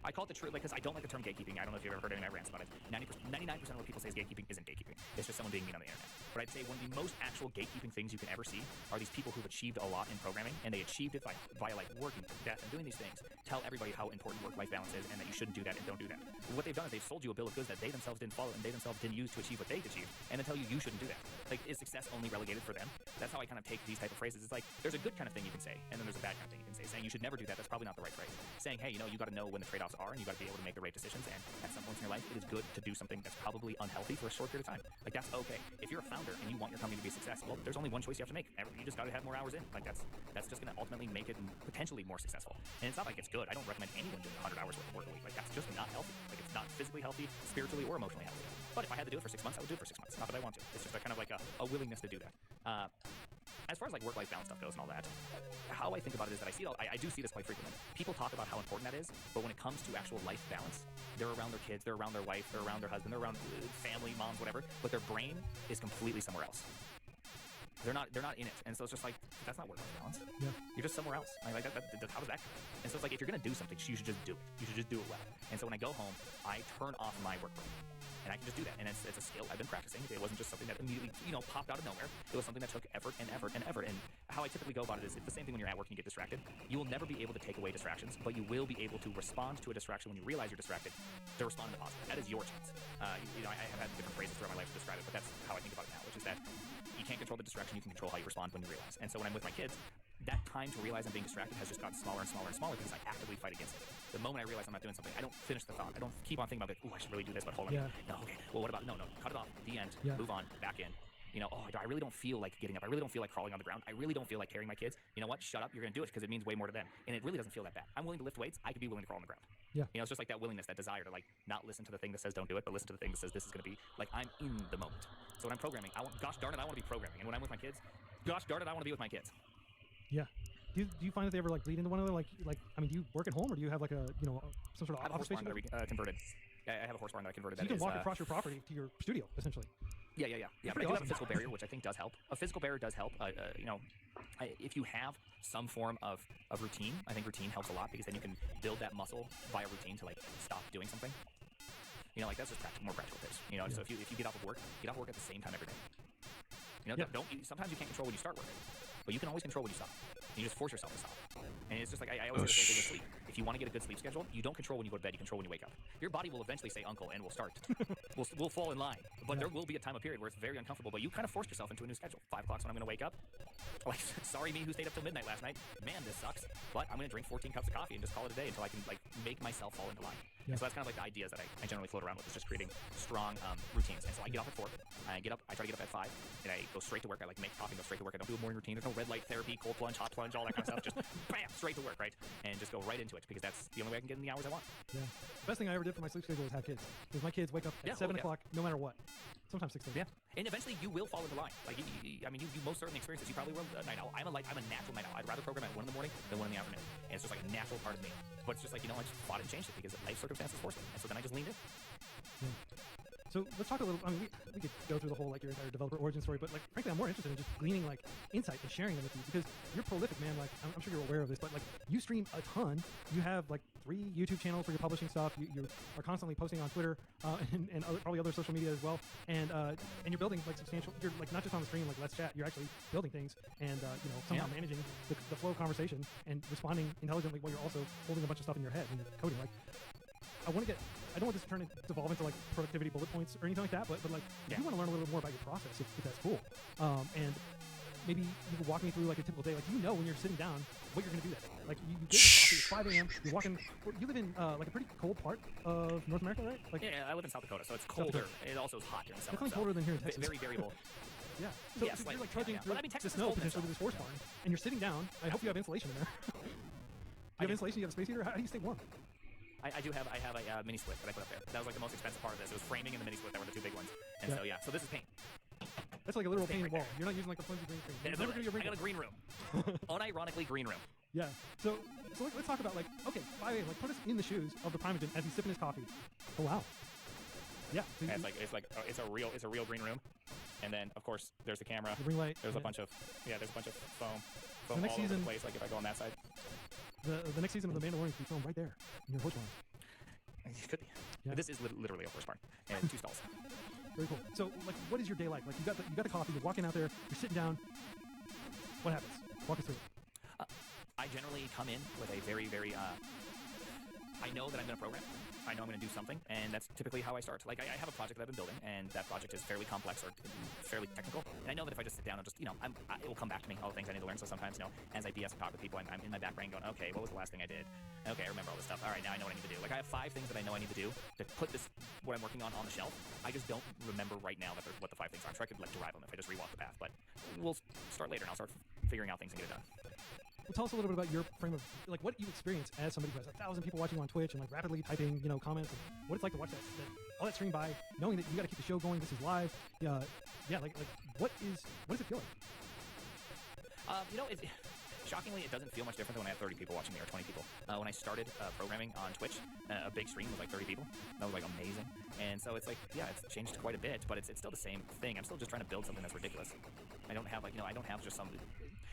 I call it the truth, because I don't like the term gatekeeping. I don't know if you've ever heard any of my rants about it. 99% of what people say is gatekeeping isn't gatekeeping. It's just someone being mean on the internet. But I'd say one of the most actual gatekeeping things you can ever see are these people who've achieved a lot in programming, and they achieved it via like working to death and doing these things. Tell everybody how important work-life balance is and that you shouldn't do that and don't do that. What they've done is they've sold you a bill of goods that they themselves didn't follow and they themselves didn't use to achieve what they've achieved, and then tell you shouldn't do that. Like, is success only relegated for them? That's how I kind of take these type of phrases. It's like, there's a good kind of thing you can say, and then there's a bad kind of thing you can say. Saying you should never do that, that's probably not the right phrase. Saying, hey, you got to know when the trade-offs are, and you got to be able to make the right decisions, and at some points in your life, it is good to do something that's probably unhealthy for a short period of time. Like, that's okay. If you're a founder and you want your company to be a success, well, there's only one choice you have to make. You just got to have more hours in. Like, that's just going to ultimately make it potentially more successful. And it's not like it's good. I don't recommend anyone doing 100 hours worth of work a week. Like, that's just not healthy. Like, it's not physically healthy, spiritually, or emotionally healthy. But if I had to do it for 6 months, I would do it for 6 months. Not that I want to. It's just a kind of like a willingness to do that. As far as like work-life balance stuff goes and all that, how I think about it is that I do see this quite frequently. People talk about how important that is, but when it comes to actual life balance, they're around their kids, they're around their wife, they're around their husband, they're around family, moms, whatever, but their brain is completely somewhere else. they're not in it, and so it's just like that's not work-life balance. Yeah. You're just somewhere else. Like how does that go? And so it's like if you're gonna do something, you should just do it. You should just do it well. And so when I go home, I turn off my work brain. And I can just do that, and it's a skill I've been practicing. It wasn't just something that immediately, popped out of nowhere. It was something that took effort and effort and effort. And how I typically go about it is it's the same thing when you're at work and you get distracted. You will never be able to take away distractions, but you will be able to respond to a distraction when you realize you're distracted, to respond in the positive. That is your chance. I have had different phrases throughout my life to describe it, but that's how I think about it now, which is that you can't control the distraction, you can control how you respond when you realize. And so when I'm with my kids, that time to realize I'm being distracted has just gotten smaller and smaller and smaller because I actively fight against it. The moment I realize I'm not doing something, I don't finish the thought. I don't keep on thinking about, I should really do this, but hold on. Yeah. No, okay. Well, what about, no, cut it off. The end. Yeah. Move on. Back in. I really don't feel like getting up. I really don't feel like crawling on the ground. I really don't feel like carrying my kids. You know what? Shut up. You're going to do it because it means way more to them. And it really doesn't feel that bad. I'm willing to lift weights. I could be willing to crawl on the ground. Yeah. It's just like that willingness, that desire to not listen to the thing that says don't do it, but listen to the thing that says this is going to be, I'm in the moment. So when I'm programming, gosh darn it, I want to be programming. And when I'm with my kids, gosh darn it, I want to be with my kids. Yeah. Do you find that they ever bleed into one another? Do you work at home, or do you have some sort of I have a horse office barn space? that I converted. I have a horse barn that I converted. So you can walk across your property to your studio, essentially. Yeah. But I do have a physical barrier, which I think does help. A physical barrier does help. If you have some form of routine, I think routine helps a lot because then you can build that muscle via routine to stop doing something. That's just more practical tips. So if you get off of work at the same time every day. Sometimes you can't control when you start working, but you can always control when you stop. You just force yourself to stop. And it's just like I always say the same thing with sleep. If you want to get a good sleep schedule, you don't control when you go to bed, you control when you wake up. Your body will eventually say uncle and will start. we'll fall in line. But there will be a time, a period where it's very uncomfortable, but you kind of forced yourself into a new schedule. 5 o'clock's when I'm going to wake up. Sorry me who stayed up till midnight last night. Man, this sucks. But I'm going to drink 14 cups of coffee and just call it a day until I can make myself fall into line. Yeah. And so that's kind of the ideas that I generally float around with, is just creating strong routines. And so I get off at 4. I try to get up at 5, and I go straight to work. I make coffee and go straight to work. I don't do a morning routine. There's no red light therapy, cold plunge, hot plunge, all that kind of stuff. Just bam, straight to work, right? And just go right into it because that's the only way I can get in the hours I want. Yeah. Best thing I ever did for my sleep schedule was have kids. Because my kids wake up at 7 o'clock no matter what. Sometimes 6:30. Yeah. And eventually you will fall into line. You most certainly experience this. You probably will. Night owl. I'm a natural night owl. I'd rather program at 1 in the morning than 1 in the afternoon. And it's just a natural part of me. But it's just I just fought and changed it because life circumstances forced me. And so then I just leaned in. Yeah. So let's talk a little. We could go through the whole your entire developer origin story, but frankly, I'm more interested in just gleaning insight and sharing them with you because you're prolific, man. I'm sure you're aware of this, but you stream a ton. You have 3 YouTube channels for your publishing stuff. You are constantly posting on Twitter and probably other social media as well. And you're building substantial. You're not just on the stream Let's Chat. You're actually building things and somehow managing the flow of conversation and responding intelligently while you're also holding a bunch of stuff in your head and you're coding. I don't want this to evolve into productivity bullet points or anything like that, but you want to learn a little bit more about your process if that's cool. And maybe you can walk me through a typical day. When you're sitting down, what you're going to do that day. You get your coffee, it's 5 a.m., you're walking. You live in a pretty cold part of North America, right? I live in South Dakota, so it's colder. It also is hot during summer. Definitely colder than here in Texas. Very variable. Yeah. So yes, you're trudging through the Texas snow is potentially with this horse barn, and you're sitting down. I hope you have insulation in there. You have insulation? You have a space heater? How do you stay warm? I have a mini split that I put up there. That was the most expensive part of this. It was framing and the mini split that were the 2 big ones. And so this is paint. That's a literal painted wall. You're not using the flimsy green screen. I got a green room. Unironically green room. Yeah. So let's talk about 5 a.m. Put us in the shoes of the Primogen as he's sipping his coffee. Oh wow. Yeah. So it's a real green room. And then of course there's the camera. The ring light. There's a bunch of foam the next all season, over the place. If I go on that side. The next season of The Mandalorian will be filmed right there in your horse barn. It could be. Yeah. This is literally a horse barn and 2 stalls. Very cool. So, what is your day like? You got the coffee. You're walking out there. You're sitting down. What happens? Walk us through it. I generally come in with a very, very. I know that I'm going to program. I know I'm going to do something, and that's typically how I start. I have a project that I've been building, and that project is fairly complex or fairly technical. And I know that if I just sit down and just, it will come back to me, all the things I need to learn. So sometimes, as I BS and talk with people, I'm in my back brain going, okay, what was the last thing I did? Okay, I remember all this stuff. All right, now I know what I need to do. I have 5 things that I know I need to do to put what I'm working on the shelf. I just don't remember right now what the 5 things are. I'm sure I could derive them if I just rewalk the path, but we'll start later, and I'll start figuring out things and get it done. Well, tell us a little bit about your frame of what you experience as somebody who has 1,000 people watching on Twitch and rapidly typing comments, and what it's like to watch all that stream by, knowing that you got to keep the show going. This is live. What does it feel like? shockingly, it doesn't feel much different than when I had 30 people watching me or 20 people. When I started programming on Twitch, a big stream was like 30 people. That was like amazing. And so it's like, yeah, it's changed quite a bit, but it's still the same thing. I'm still just trying to build something that's ridiculous. I don't have I don't have just some,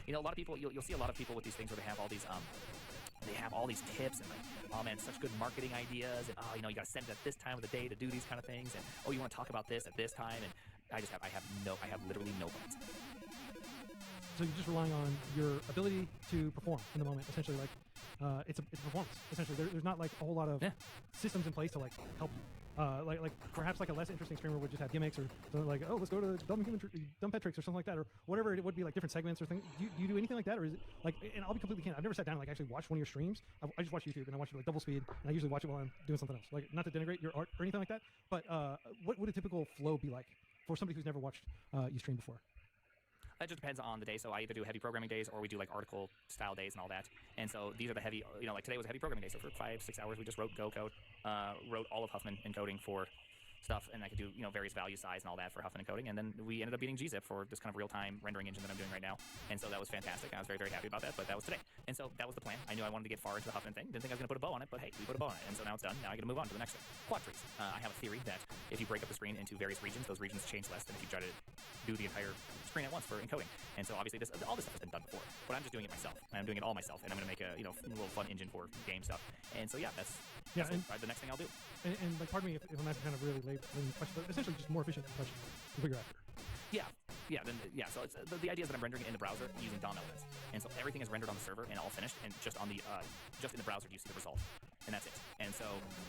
a lot of people, you'll see a lot of people with these things where they have all these, tips and like, oh man, such good marketing ideas, and oh, you gotta send it at this time of the day to do these kind of things, and oh, you want to talk about this at this time, and I have literally no plans. So you're just relying on your ability to perform in the moment, essentially. Like, it's a performance. Essentially, there's not like a whole lot of systems in place to like help you. Like perhaps like a less interesting streamer would just have gimmicks or something like, oh, let's go to dumb pet tricks or something like that, or whatever it would be, like different segments or things. Do you do anything like that, or is it like? And I'll be completely candid. I've never sat down and like actually watched one of your streams. I just watch YouTube and I watch it like double speed, and I usually watch it while I'm doing something else. Like, not to denigrate your art or anything like that, but what would a typical flow be like for somebody who's never watched you stream before? That just depends on the day. So I either do heavy programming days or we do like article style days and all that. And so these are the heavy, like today was a heavy programming day. So for 5-6 hours, we just wrote Go code, wrote all of Huffman encoding for stuff, and I could do various value size and all that for Huffman encoding, and then we ended up beating gzip for this kind of real-time rendering engine that I'm doing right now, and so that was fantastic. I was very, very happy about that, but that was today, and so that was the plan. I knew I wanted to get far into the Huffman thing. Didn't think I was going to put a bow on it, but hey, we put a bow on it, and so now it's done. Now I got to move on to the next thing. Quad trees. I have a theory that if you break up the screen into various regions, those regions change less than if you try to do the entire screen at once for encoding. And so obviously all this stuff has been done before, but I'm just doing it myself. I'm doing it all myself, and I'm going to make a little fun engine for game stuff. And so yeah, that's the next thing I'll do. And like, pardon me if I'm asking kind of really late question, but essentially just more efficient compression is what you're after. So it's, the idea is that I'm rendering it in the browser using DOM elements, and so everything is rendered on the server and all finished, and just on the just in the browser do you see the result, and that's it. And so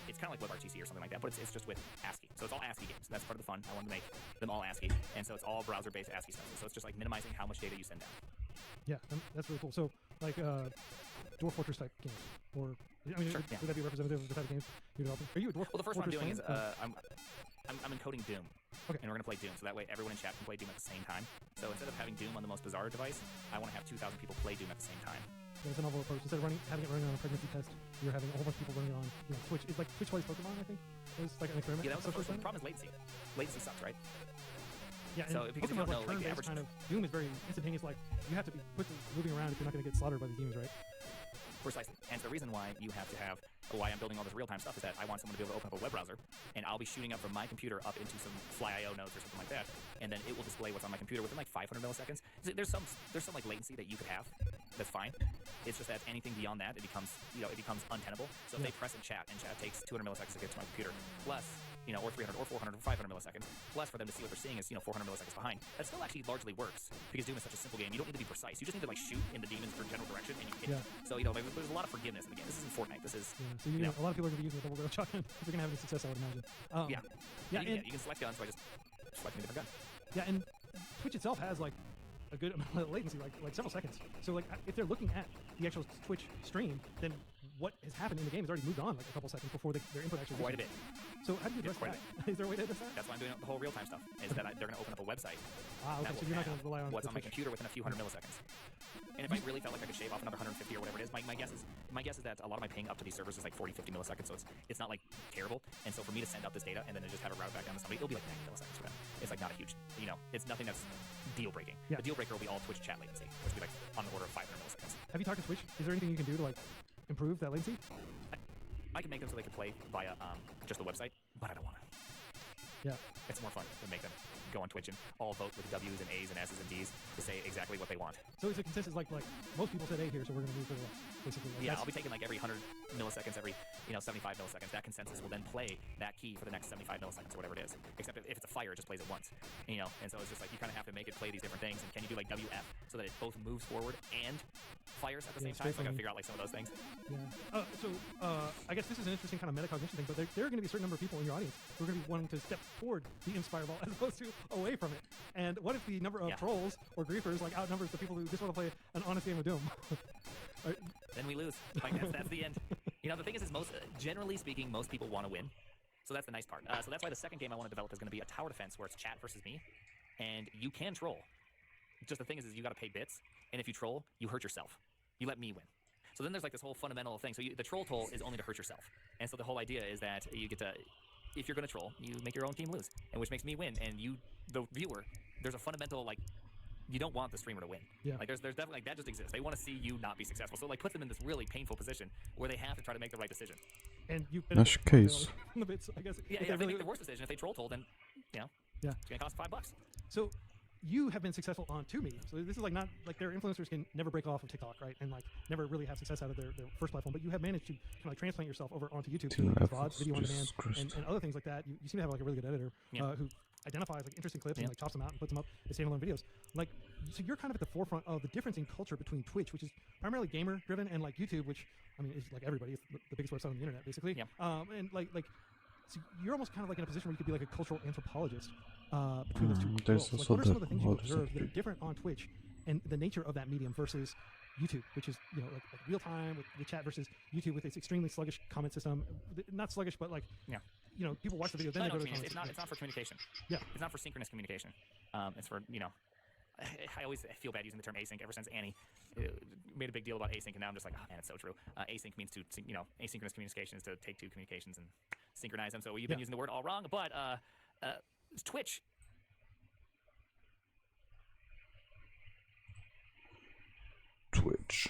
it's kind of like WebRTC or something like that, but it's just with ASCII. So it's all ASCII games. That's part of the fun. I wanted to make them all ASCII, and so it's all browser-based ASCII stuff. So it's just like minimizing how much data you send down. Yeah, that's really cool. So like Dwarf Fortress type games, or sure, would that be representative of the type of games you're developing? Are you a Dwarf? Well, the first Fortress one I'm doing fan? I'm encoding Doom. Okay. And we're going to play Doom, so that way everyone in chat can play Doom at the same time. So instead of having Doom on the most bizarre device, I want to have 2,000 people play Doom at the same time. That's a novel approach. Instead of having it running on a pregnancy test, you're having a whole bunch of people running on Twitch. It's like Twitch plays Pokemon, I think. It was like an experiment. Yeah, that was the first one. The problem is latency. Latency sucks, right? Yeah, so because you don't know, like the average kind of Doom is very instantaneous. Like, you have to be quickly moving around if you're not going to get slaughtered by the demons, right? Precisely. And the reason why you have to have, why I'm building all this real-time stuff is that I want someone to be able to open up a web browser, and I'll be shooting up from my computer up into some FlyIO nodes or something like that, and then it will display what's on my computer within like 500 milliseconds. There's some like latency that you could have. That's fine. It's just that anything beyond that, it becomes untenable. So if they press and chat takes 200 milliseconds to get to my computer, plus or 300 or 400 or 500 milliseconds, plus for them to see what they're seeing is 400 milliseconds behind. That still actually largely works because Doom is such a simple game. You don't need to be precise. You just need to like shoot in the demons for general direction and you hit. So there's a lot of forgiveness in the game. This isn't Fortnite. This is so a lot of people are going to be using the double barrel shotgun if they're going to have any success, I would imagine. You can select guns by just selecting a different gun. Yeah, and Twitch itself has like a good amount of latency, like several seconds. So like if they're looking at the actual Twitch stream, then what has happened in the game has already moved on like a couple seconds before their input actually quite a bit. So how do you address that? Is there a way to address that? That's why I'm doing the whole real-time stuff, is that they're going to open up a website. Okay, so you're not going to rely on what's on my computer within a few hundred milliseconds. And if I really felt like I could shave off another 150 or whatever it is, my guess is that a lot of my ping up to these servers is like 40-50 milliseconds, so it's not like terrible. And so for me to send out this data and then to just have it route back down to somebody, it'll be like 90 milliseconds for them. It's like not a huge, it's nothing that's deal-breaking. The deal-breaker will be all Twitch chat latency, which will be like on the order of 500 milliseconds. Have you talked to Twitch? Is there anything you can do to like improve that latency? I can make them so they can play via just the website, but I don't want to. Yeah. It's more fun to make them go on Twitch and all vote with W's and A's and S's and D's to say exactly what they want. So it's a consensus like most people said A here, so we're going to move to the left, basically. Like I'll be taking like every 100 milliseconds, every 75 milliseconds. That consensus will then play that key for the next 75 milliseconds or whatever it is. Except if it's a fire, it just plays it once. And so it's just like you kind of have to make it play these different things. And can you do like WF so that it both moves forward and fires at the same time? So I got to figure out like some of those things. Yeah. I guess this is an interesting kind of metacognition thing, but there are going to be a certain number of people in your audience who are going to be wanting to step toward the Inspire Ball as opposed to away from it. And what if the number of trolls or griefers like outnumbers the people who just want to play an honest game of Doom? Then we lose. Like that's the end. The thing is generally speaking, most people want to win. So that's the nice part. So that's why the second game I want to develop is going to be a tower defense where it's chat versus me, and you can troll. Just the thing is you got to pay bits, and if you troll, you hurt yourself. You let me win. So then there's like this whole fundamental thing. So the troll toll is only to hurt yourself, and so the whole idea is that you get to, if you're going to troll, you make your own team lose, and which makes me win, and you, the viewer, there's a fundamental like you don't want the streamer to win. Yeah. Like there's definitely like that just exists. They want to see you not be successful. So it like puts them in this really painful position where they have to try to make the right decision. And you Nash case. the bits, I guess. Yeah, if yeah. they If they really, make the worst decision, if they troll told, then you know, Yeah. it's gonna cost $5. So you have been successful on two mediums. So this is like not like their influencers can never break off of TikTok, right? And like never really have success out of their first platform. But you have managed to kind of like transplant yourself over onto YouTube to like VODs, video on demand, and other things like that. You seem to have like a really good editor who identifies like interesting clips and like chops them out and puts them up as standalone videos. Like, so you're kind of at the forefront of the difference in culture between Twitch, which is primarily gamer driven, and like YouTube, which I mean is like everybody. It's the biggest website on the internet, basically. Yeah. And like so you're almost kind of like in a position where you could be like a cultural anthropologist between those two there's worlds. Like, also what are some of the the things you other observe side. that are different on Twitch and the nature of that medium versus YouTube, which is like real time with chat, versus YouTube with its extremely sluggish comment system. Not sluggish, but like people watch the video, then I they know go what to you the mean. comments. It's not for communication. Yeah. It's not for synchronous communication. It's for I always feel bad using the term async. Ever since Annie made a big deal about async, and now I'm just like, oh man, it's so true. Async means asynchronous communication is to take two communications and synchronize them. So you've been using the word all wrong. But Twitch. Twitch.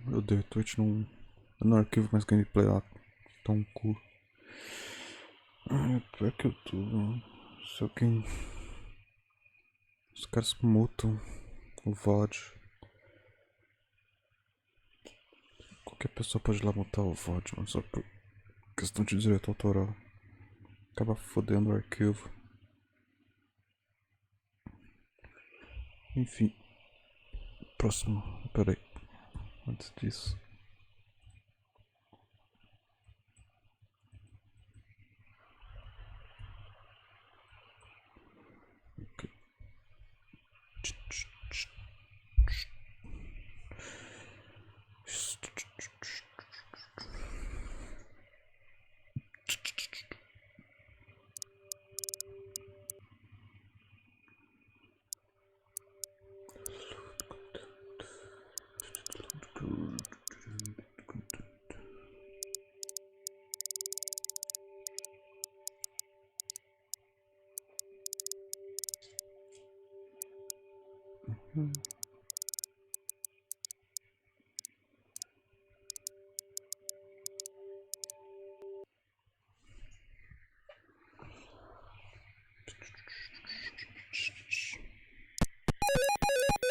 Eu odeio Twitch no arquivo, mas gameplay lá tá um cu. Pior que eu tô. Se alguém. Os caras mutam o VOD. Qualquer pessoa pode ir lá mutar o VOD, mas só por questão de direito autoral. Acaba fodendo o arquivo. Enfim. Próximo. Pera aí. Antes disso. Okay.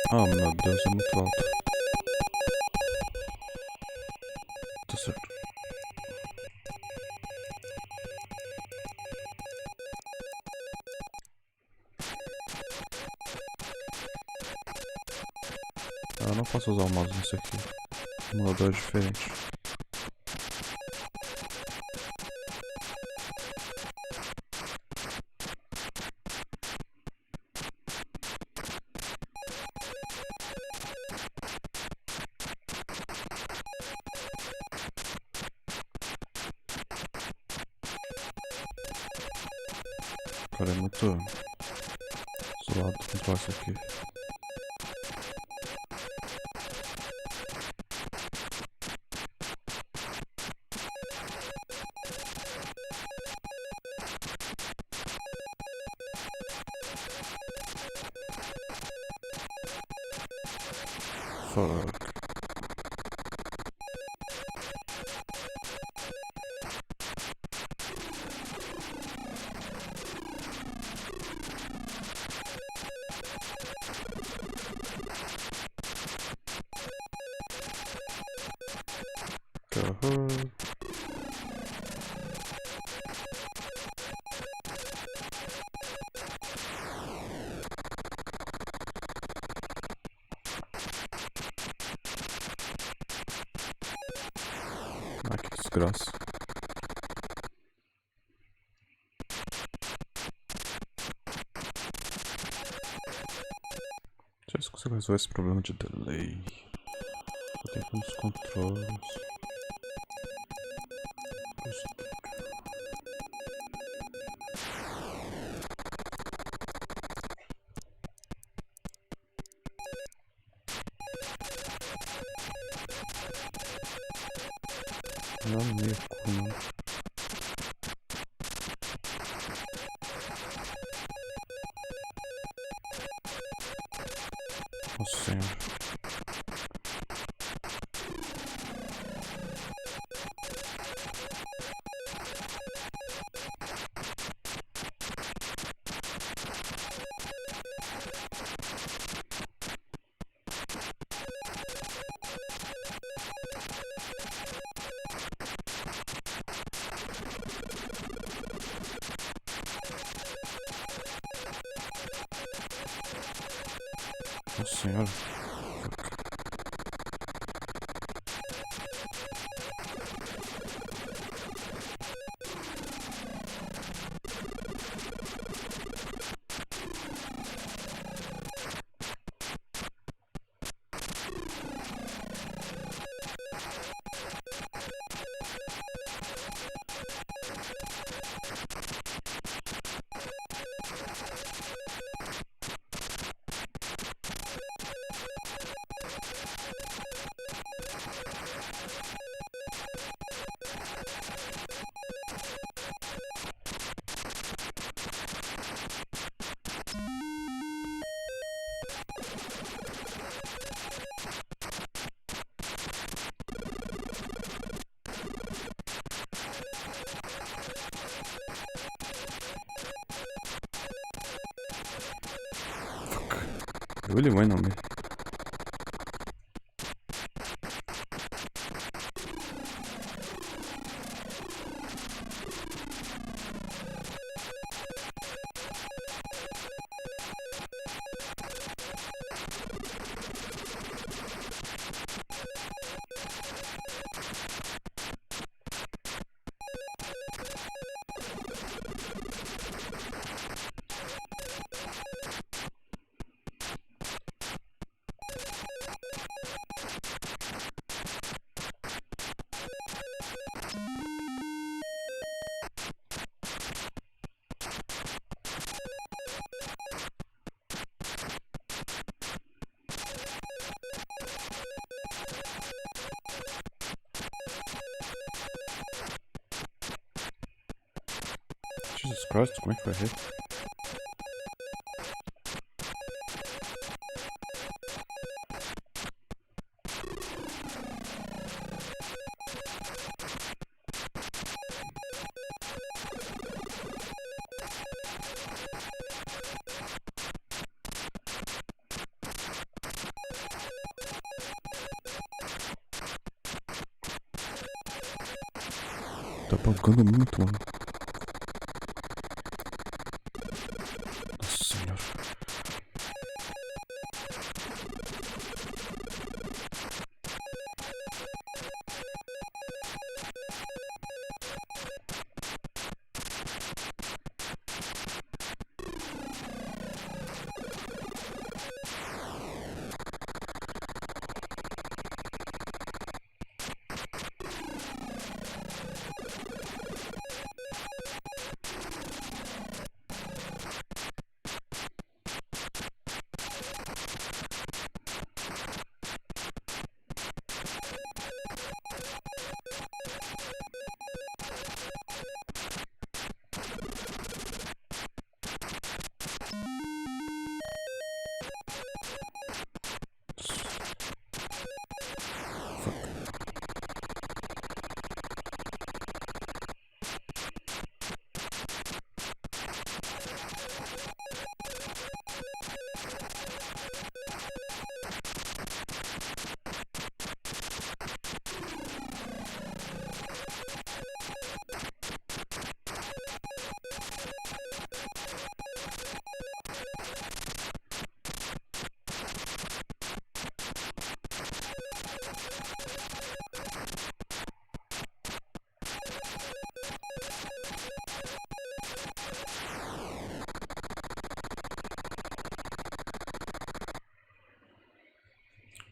Oh meu Deus, é muito alto. Tá certo. Eu não posso usar o mouse nisso aqui. O emulador é diferente. Cara, é muito zoado controlar isso aqui. Fuck. Ah, que desgraça. Deixa eu ver se consigo resolver esse problema de delay. Vou ter uns controles. Não meco, não. Nossa senhora. Nossa senhora. Fuck. Really went on me. Jesus Christ, going for a hit. Tá bugando muito, mano. Nossa senhora.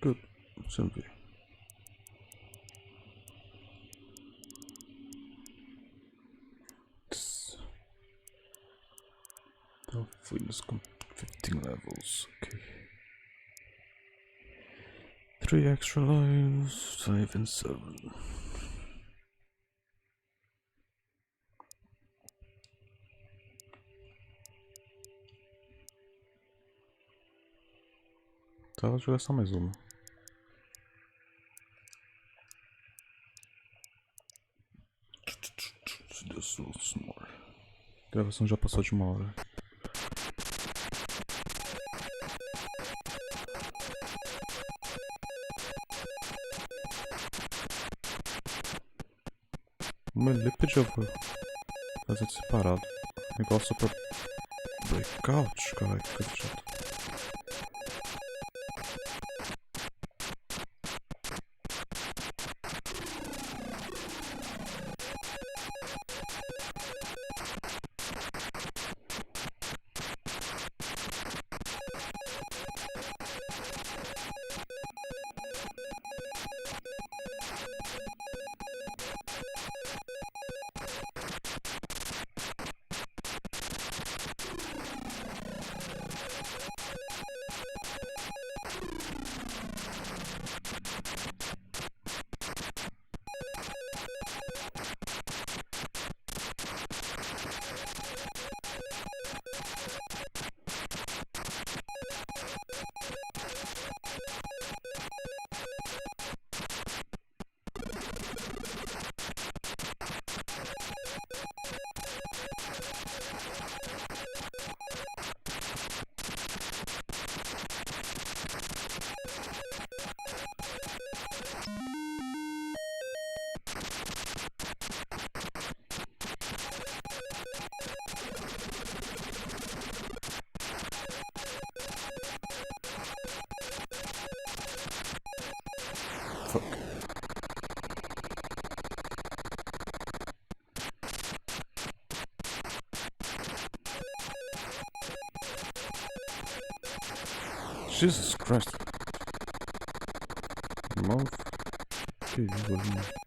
Good. Should be. Hopefully this come 15 levels. Okay. 3 extra lives, 5 and 7. voltar a jogar só mais uma. A gravação já passou de 1 hora. O Centipede eu vou fazer separado. Igual Super Breakout, caralho, que coisa chata. Fuck. Jesus Christ. Mouth. Que isso, mano.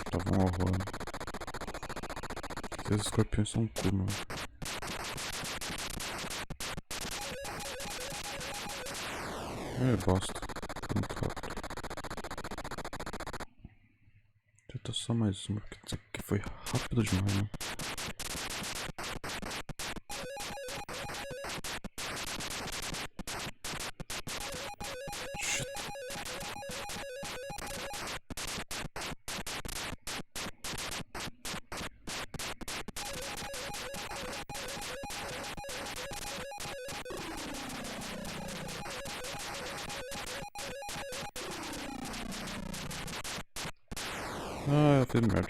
Tava um horror. Esses escorpiões são um cu, mano. É bosta. Muito rápido. Tenta só mais uma, porque isso aqui foi rápido demais, né? Shit. Ah, eu fiz merda.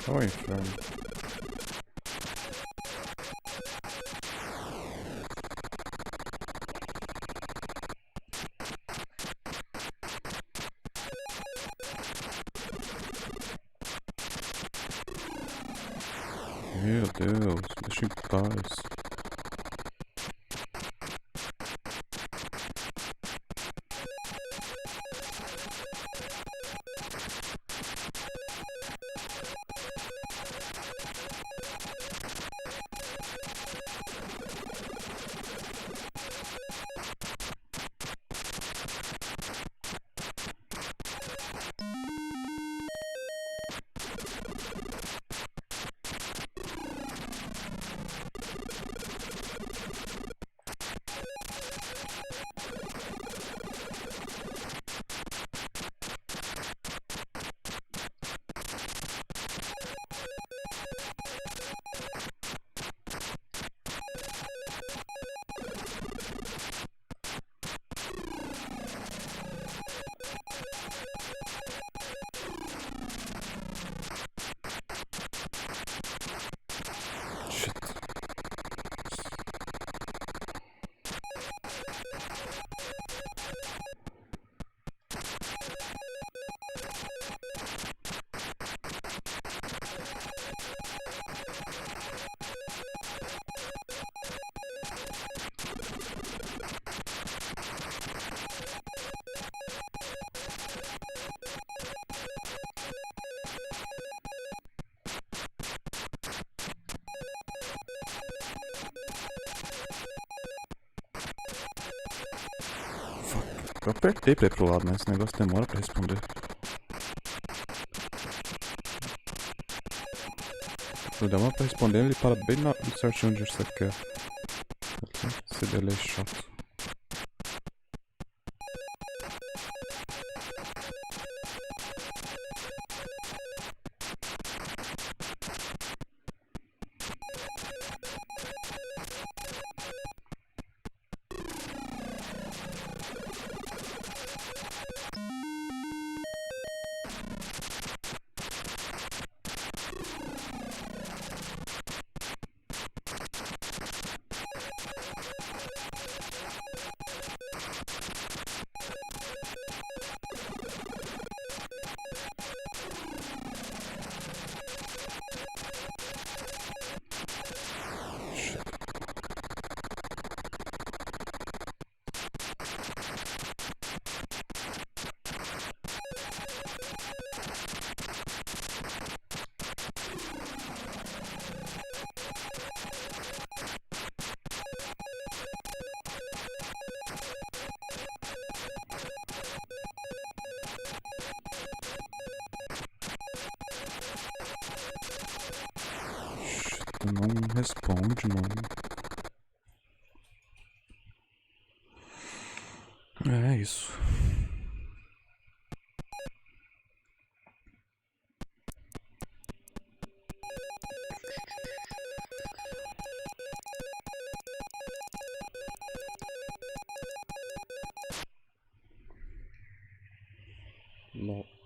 Oh, inferno. Meu Deus, deixa em paz. Shit. Eu apertei pra ir pro lado, né? Esse negócio demora pra responder. Se demora pra responder, ele para bem certinho onde você quer. Esse delay é chato. Não responde, não. É isso. Não.